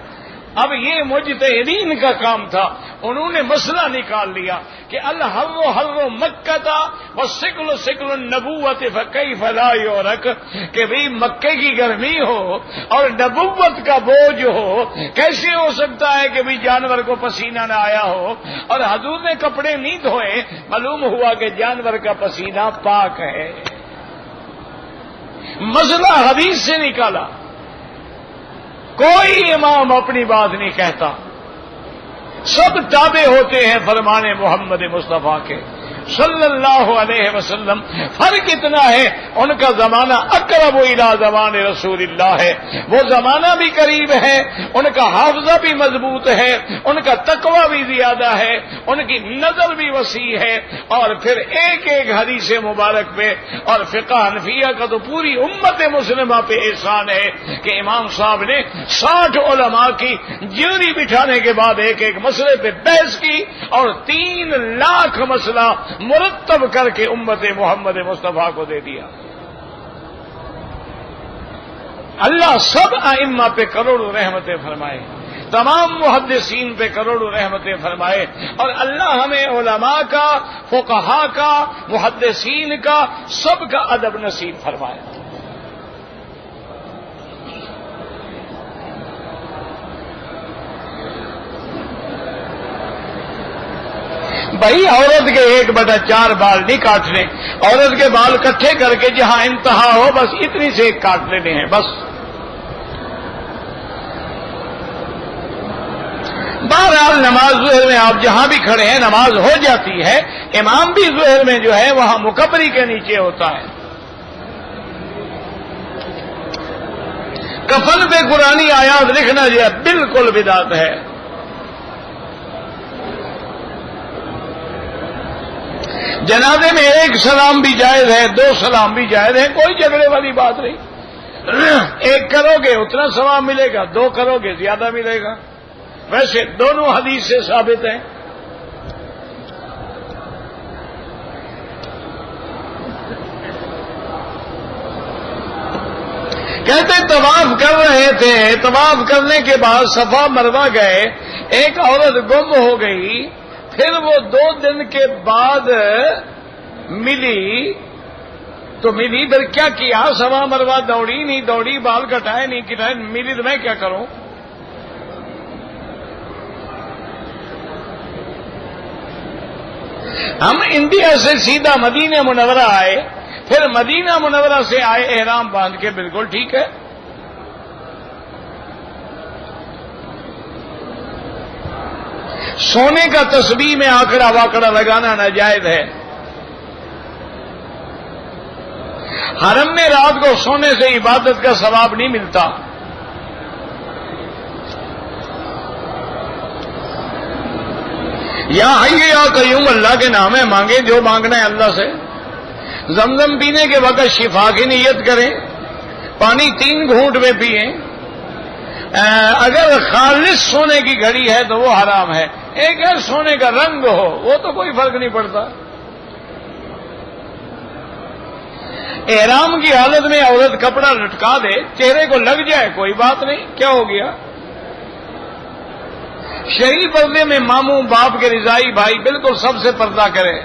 S1: اب یہ مجتہدین کا کام تھا، انہوں نے مسئلہ نکال لیا کہ الحر حر مکہ تھا والسکل سکل النبوت فکیف لا یورک، کہ بھئی مکے کی گرمی ہو اور نبوت کا بوجھ ہو، کیسے ہو سکتا ہے کہ بھئی جانور کو پسینہ نہ آیا ہو؟ اور حضور نے کپڑے نہیں دھوئے، معلوم ہوا کہ جانور کا پسینہ پاک ہے۔ مسئلہ حدیث سے نکالا، کوئی امام اپنی بات نہیں کہتا، سب تابع ہوتے ہیں فرمان محمد مصطفیٰ کے صلی اللہ علیہ وسلم۔ فرق اتنا ہے ان کا زمانہ اقرب الی زمان رسول اللہ ہے، وہ زمانہ بھی قریب ہے، ان کا حافظہ بھی مضبوط ہے، ان کا تقوی بھی زیادہ ہے، ان کی نظر بھی وسیع ہے، اور پھر ایک ایک حدیث مبارک پہ اور فقہ حنفیہ کا تو پوری امت مسلمہ پہ احسان ہے کہ امام صاحب نے 60 علماء کی جیوری بٹھانے کے بعد ایک ایک مسئلے پہ بحث کی اور 3 لاکھ مسئلہ مرتب کر کے امت محمد مصطفیٰ کو دے دیا۔ اللہ سب ائمہ پہ کروڑوں رحمتیں فرمائے، تمام محدثین پہ کروڑوں رحمتیں فرمائے، اور اللہ ہمیں علماء کا، فقہاء کا، محدثین کا، سب کا ادب نصیب فرمائے۔ بھائی عورت کے 1/4 بال نہیں کاٹنے، عورت کے بال کٹھے کر کے جہاں انتہا ہو بس اتنی سے کاٹ لینے ہیں بس۔ بہرحال نماز ظہر میں آپ جہاں بھی کھڑے ہیں نماز ہو جاتی ہے، امام بھی ظہر میں جو ہے وہاں مکبری کے نیچے ہوتا ہے۔ کفن پہ قرآنی آیات لکھنا جو ہے بالکل بدعت ہے۔ جنازے میں 1 سلام بھی جائز ہے، 2 سلام بھی جائز ہے، کوئی جھگڑے والی بات نہیں۔ 1 کرو گے اتنا ثواب ملے گا، 2 کرو گے زیادہ ملے گا، ویسے دونوں حدیث سے ثابت ہیں۔ کہتے طواف کر رہے تھے، طواف کرنے کے بعد صفا مروہ گئے، ایک عورت گم ہو گئی، پھر وہ 2 دن کے بعد ملی تو ملی، پھر کیا کیا؟ صفا مروہ دوڑی نہیں دوڑی، بال کٹائے نہیں کٹائے، ملی تو میں کیا کروں؟ ہم انڈیا سے سیدھا مدینہ منورہ آئے، پھر مدینہ منورہ سے آئے احرام باندھ کے، بالکل ٹھیک ہے۔ سونے کا تسبیح میں آکڑا واکڑا لگانا ناجائز ہے۔ حرم میں رات کو سونے سے عبادت کا ثواب نہیں ملتا۔ یا حی یا قیوم اللہ کے نام ہے، مانگیں جو مانگنا ہے اللہ سے۔ زمزم پینے کے وقت شفا کی نیت کریں، پانی 3 گھونٹ میں پئیں۔ اگر خالص سونے کی گھڑی ہے تو وہ حرام ہے، ایک ہے سونے کا رنگ ہو وہ تو کوئی فرق نہیں پڑتا۔ احرام کی حالت میں عورت کپڑا لٹکا دے، چہرے کو لگ جائے کوئی بات نہیں، کیا ہو گیا؟ شہری پردے میں ماموں باپ کے رضائی بھائی بالکل سب سے پردہ کرے۔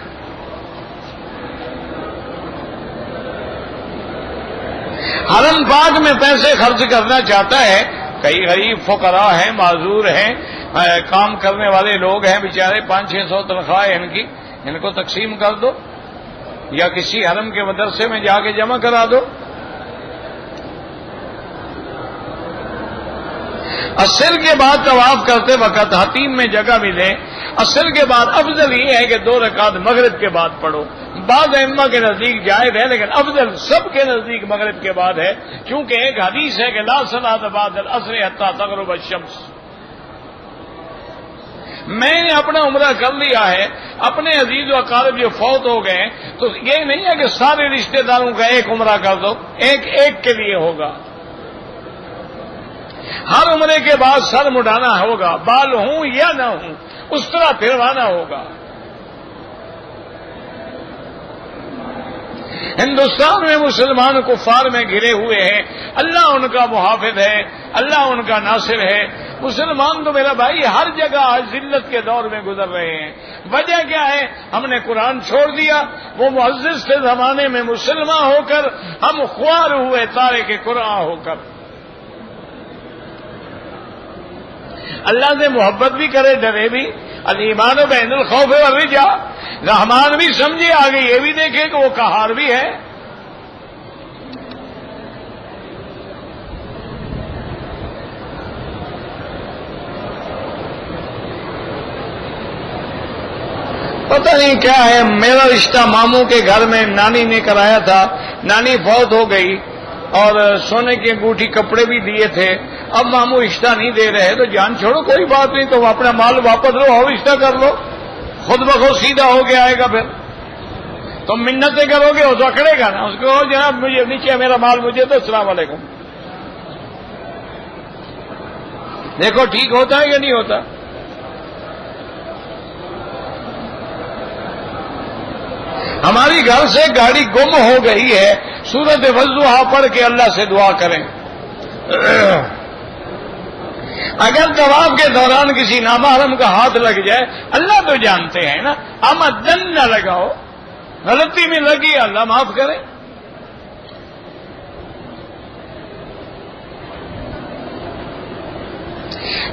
S1: حرم پاک میں پیسے خرچ کرنا چاہتا ہے، کئی غریب فقراء ہیں، معذور ہیں، کام کرنے والے لوگ ہیں بیچارے، 500-600 تنخواہ ان کی، ان کو تقسیم کر دو یا کسی حرم کے مدرسے میں جا کے جمع کرا دو۔ عصر کے بعد طواف کرتے وقت حتیم میں جگہ ملے، عصر کے بعد افضل یہ ہے کہ 2 رکعت مغرب کے بعد پڑھو۔ بعض ائمہ کے نزدیک جائز ہے، لیکن افضل سب کے نزدیک مغرب کے بعد ہے، کیونکہ ایک حدیث ہے کہ لا صلاۃ بعد العصر حتی تغرب الشمس۔ میں نے اپنا عمرہ کر لیا ہے، اپنے عزیز و اقارب جو فوت ہو گئے تو یہ نہیں ہے کہ سارے رشتہ داروں کا ایک عمرہ کر دو، ایک ایک کے لیے ہوگا۔ ہر عمرے کے بعد سر مڈانا ہوگا، بال ہوں یا نہ ہوں اس طرح پھروانا ہوگا۔ ہندوستان میں مسلمان کفار میں گھرے ہوئے ہیں، اللہ ان کا محافظ ہے، اللہ ان کا ناصر ہے۔ مسلمان تو میرا بھائی ہر جگہ ذلت کے دور میں گزر رہے ہیں۔ وجہ کیا ہے؟ ہم نے قرآن چھوڑ دیا، وہ معزز کے زمانے میں مسلمان ہو کر ہم خوار ہوئے تارک قرآن ہو کر۔ اللہ سے محبت بھی کرے، ڈرے بھی۔ الایمان بین الخوف والرجاء، رحمان بھی سمجھے، آگے یہ بھی دیکھے کہ وہ قہار بھی ہے۔ پتہ نہیں کیا ہے، میرا رشتہ ماموں کے گھر میں نانی نے کرایا تھا، نانی فوت ہو گئی اور سونے کی انگوٹھی کپڑے بھی دیے تھے، اب ماموں رشتہ نہیں دے رہے تو جان چھوڑو، کوئی بات نہیں، تم اپنا مال واپس لو اور رشتہ کر لو، خود بخود سیدھا ہو کے آئے گا۔ پھر تم منتیں کرو گے وہ تو اکڑے گا نا، اس کو جناب مجھے نیچے میرا مال مجھے تو السلام علیکم۔ دیکھو ٹھیک ہوتا ہے یا نہیں ہوتا؟ ہماری گھر سے گاڑی گم ہو گئی ہے، سورت وضحیٰ پڑھ کے اللہ سے دعا کریں۔ اگر طواف کے دوران کسی نامحرم کا ہاتھ لگ جائے، اللہ تو جانتے ہیں نا، آمدن نہ لگاؤ، غلطی میں لگی اللہ معاف کرے۔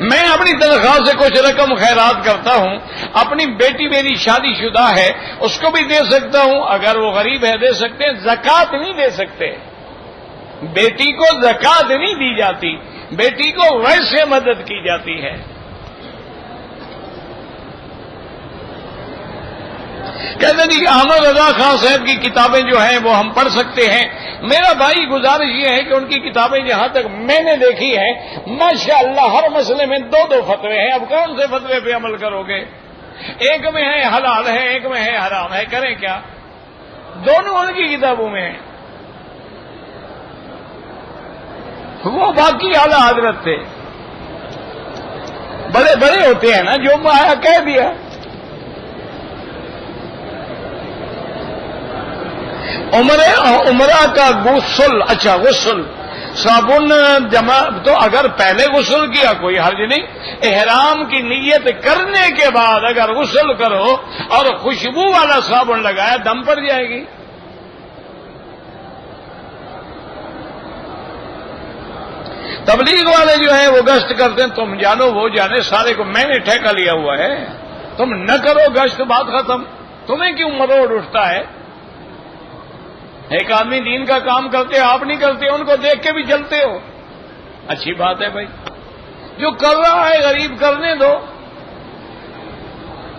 S1: میں اپنی تنخواہ سے کچھ رقم خیرات کرتا ہوں، اپنی بیٹی میری شادی شدہ ہے اس کو بھی دے سکتا ہوں، اگر وہ غریب ہے دے سکتے ہیں، زکوٰۃ نہیں دے سکتے، بیٹی کو زکوٰۃ نہیں دی جاتی، بیٹی کو ویسے مدد کی جاتی ہے۔ کہتے جی احمد رضا خان صاحب کی کتابیں جو ہیں وہ ہم پڑھ سکتے ہیں۔ میرا بھائی گزارش یہ ہے کہ ان کی کتابیں جہاں تک میں نے دیکھی ہیں ماشاءاللہ ہر مسئلے میں دو دو فتوے ہیں، اب کون سے فتوے پہ عمل کرو گے؟ ایک میں ہے حلال ہے، ایک میں ہے حرام ہے، کریں کیا؟ دونوں ان کی کتابوں میں ہیں۔ وہ باقی اعلیٰ حضرت تھے، بڑے بڑے ہوتے ہیں نا، جو آیا کہہ دیا۔ عمرہ کا غسل، اچھا غسل صابن جمع، تو اگر پہلے غسل کیا کوئی حرج نہیں، احرام کی نیت کرنے کے بعد اگر غسل کرو اور خوشبو والا صابن لگایا دم پڑ جائے گی۔ تبلیغ والے جو ہیں وہ گشت کرتے ہیں، تم جانو وہ جانے، سارے کو میں نے ٹھیکہ لیا ہوا ہے، تم نہ کرو گشت، بات ختم، تمہیں کیوں مروڑ اٹھتا ہے؟ ایک آدمی دین کا کام کرتے آپ نہیں کرتے، ان کو دیکھ کے بھی جلتے ہو، اچھی بات ہے بھائی، جو کر رہا ہے غریب کرنے دو،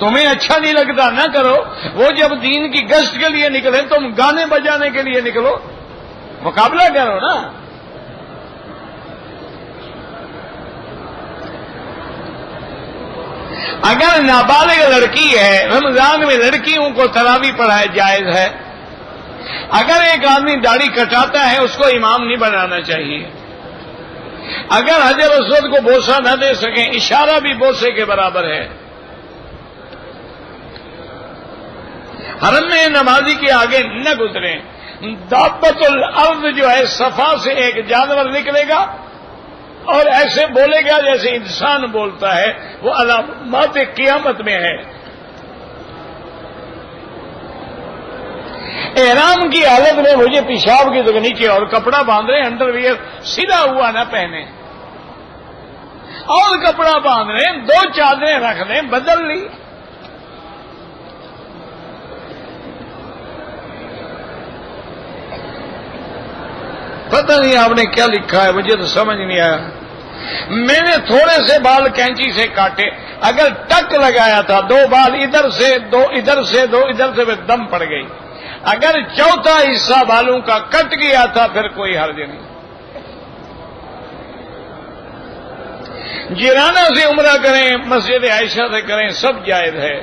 S1: تمہیں اچھا نہیں لگتا نہ کرو۔ وہ جب دین کی گشت کے لیے نکلے تم گانے بجانے کے لیے نکلو، مقابلہ کرو نا۔ اگر نابالغ لڑکی ہے، رمضان میں لڑکیوں کو تراویح پڑھائے جائز ہے۔ اگر ایک آدمی داڑھی کٹاتا ہے اس کو امام نہیں بنانا چاہیے۔ اگر حجر اسود کو بوسہ نہ دے سکیں، اشارہ بھی بوسے کے برابر ہے۔ حرم میں نمازی کے آگے نہ گزریں۔ دابت الارض جو ہے، صفا سے ایک جانور نکلے گا اور ایسے بولے گا جیسے انسان بولتا ہے، وہ علامات قیامت میں ہے۔ احرام کی حالت میں مجھے پیشاب کی تو نیچے اور کپڑا باندھ رہے، انڈر ویئر سیدھا ہوا نہ پہنے، اور کپڑا باندھ رہے، دو چادریں رکھ لیں، بدل لی۔ پتہ نہیں آپ نے کیا لکھا ہے، مجھے تو سمجھ نہیں آیا۔ میں نے تھوڑے سے بال کینچی سے کاٹے، اگر ٹک لگایا تھا، دو بال ادھر سے دو ادھر سے دو ادھر سے، پھر دم پڑ گئی۔ اگر چوتھا حصہ بالوں کا کٹ گیا تھا پھر کوئی حرج نہیں۔ جیرانہ سے عمرہ کریں، مسجد عائشہ سے کریں، سب جائز ہے۔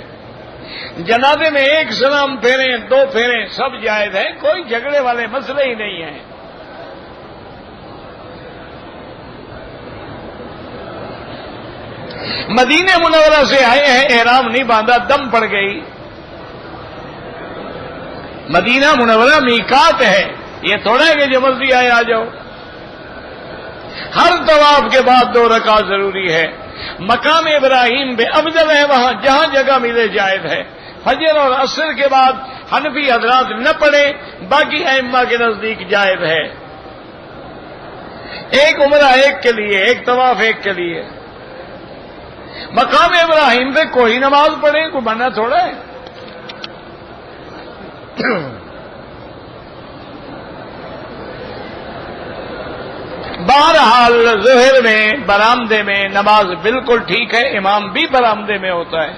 S1: جنازے میں ایک سلام پھیریں، 2 پھیریں، سب جائز ہے، کوئی جھگڑے والے مسئلے ہی نہیں ہیں۔ مدینہ منورہ سے آئے ہیں، احرام نہیں باندھا، دم پڑ گئی۔ مدینہ منورہ میقات ہے، یہ تھوڑا ہے کہ جو مرضی آئے آ جاؤ۔ ہر طواف کے بعد 2 رکعت ضروری ہے۔ مقام ابراہیم بے افضل ہے، وہاں جہاں جگہ ملے جائز ہے۔ فجر اور عصر کے بعد حنفی حضرات نہ پڑھیں، باقی ائمہ کے نزدیک جائز ہے۔ ایک عمرہ ایک کے لیے، ایک طواف ایک کے لیے۔ مقام ابراہیم پہ کوئی نماز پڑھے، کوئی منع تھوڑا ہے۔ بہرحال ظہر میں برآمدے میں نماز بالکل ٹھیک ہے، امام بھی برآمدے میں ہوتا ہے۔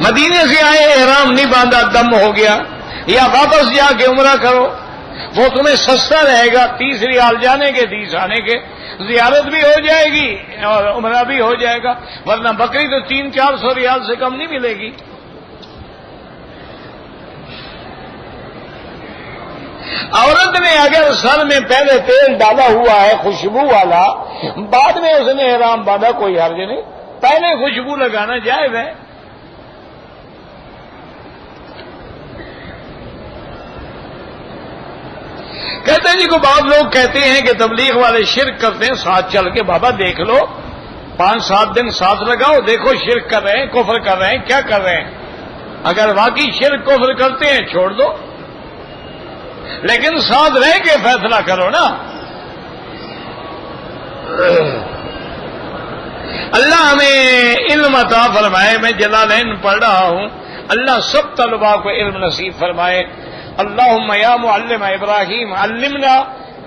S1: مدینے سے آئے، احرام نہیں باندھا، دم ہو گیا، یا واپس جا کے عمرہ کرو، وہ تمہیں سستا رہے گا، 30 ریال جانے کے 30 آنے کے، زیارت بھی ہو جائے گی اور عمرہ بھی ہو جائے گا، ورنہ بکری تو 300-400 ریال سے کم نہیں ملے گی۔ عورت نے اگر سر میں پہلے تیل ڈالا ہوا ہے خوشبو والا، بعد میں اس نے احرام باندھا، کوئی حرج نہیں، پہلے خوشبو لگانا جائز ہے۔ کہتے ہیں جی کو بعض لوگ کہتے ہیں کہ تبلیغ والے شرک کرتے ہیں، ساتھ چل کے بابا دیکھ لو، 5-7 دن ساتھ لگاؤ، دیکھو شرک کر رہے ہیں، کفر کر رہے ہیں، کیا کر رہے ہیں۔ اگر واقعی شرک کفر کرتے ہیں چھوڑ دو، لیکن ساتھ رہ کے فیصلہ کرو نا۔ اللہ ہمیں علم عطا فرمائے، میں جلالین پڑھ رہا ہوں، اللہ سب طلباء کو علم نصیب فرمائے۔ اللہم یا معلم ابراہیم علمنا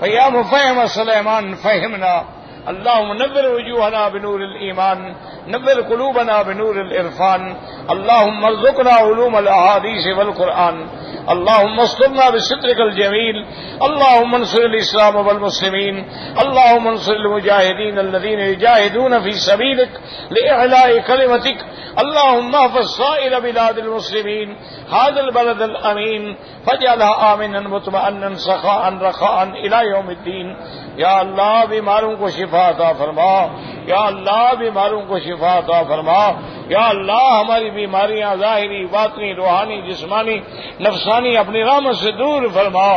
S1: ویا مفہم سلیمان فہمنا، اللہم نور وجوہنا بنور الایمان، نور قلوبنا بنور العرفان، اللہم ارزقنا علوم الاحادیث والقرآن، اللہم استرنا بسترک الجمیل، اللہم انصر الاسلام والمسلمین، اللہم انصر المجاہدین الذین یجاہدون فی سبیلک لإعلاء کلمتک، اللہم احفظ سائر بلاد المسلمین، هذا البلد الامین فاجعلها آمنا مطمئنا سخاء رخاء الى یوم الدین۔ یا اللہ بیماروں کو شفا عطا فرما، یا اللہ بیماروں کو شفا عطا فرما، یا اللہ ہماری بیماریاں ظاہری باطنی روحانی جسمانی نفسانی اپنی رحمت سے دور فرما،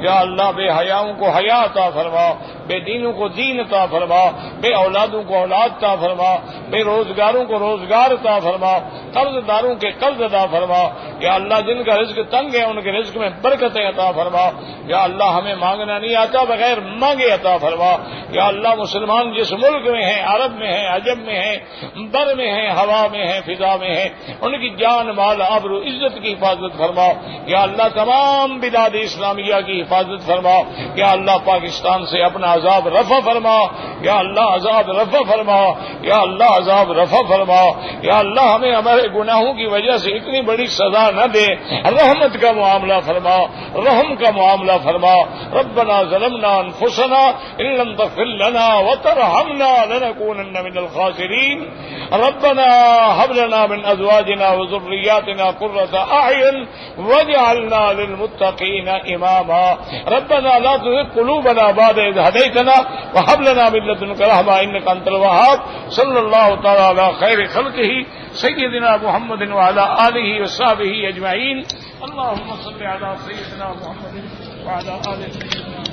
S1: یا اللہ بے حیاؤں کو حیا عطا فرما، بے دینوں کو دین عطا فرما، بے اولادوں کو اولاد عطا فرما، بے روزگاروں کو روزگار عطا فرما، قرض داروں کے قرض عطا فرما، یا اللہ جن کا رزق تنگ ہے ان کے رزق میں برکتیں عطا فرما، یا اللہ ہمیں مانگنا نہیں آتا بغیر مانگے عطا فرما، یا اللہ مسلمان جس ملک میں ہیں، عرب میں ہیں، عجم میں ہیں، بر میں ہیں، ہوا میں ہیں، فضا میں ہیں، ان کی جان مال آبرو عزت کی حفاظت فرما، یا اللہ تمام بلاد اسلامیہ کی حفاظت فرما، یا اللہ پاکستان سے اپنا عذاب رفع فرما، یا اللہ عذاب رفع فرما، یا اللہ عذاب رفع فرما، یا اللہ ہمیں ہمارے گناہوں کی وجہ سے اتنی بڑی سزا نہ دے، رحمت کا معاملہ فرما، رحم کا معاملہ فرما۔ ربنا ظلمنا انفسنا ان لم تغفر لنا وترحمنا لنكونن من الخاسرين، ربنا هب لنا من ازواجنا وذرياتنا قرة اعين واجعلنا للمتقين اماما، ربنا لا تزغ قلوبنا بعد إذ هديتنا وهب لنا من لدنك رحمة انك انت الوهاب۔ صلی اللہ تعالی علی خیر خلقہ سیدنا محمد وعلى آلہ وصحبہ اجمعین۔ اللهم صل على سيدنا محمد وعلى آل سيدنا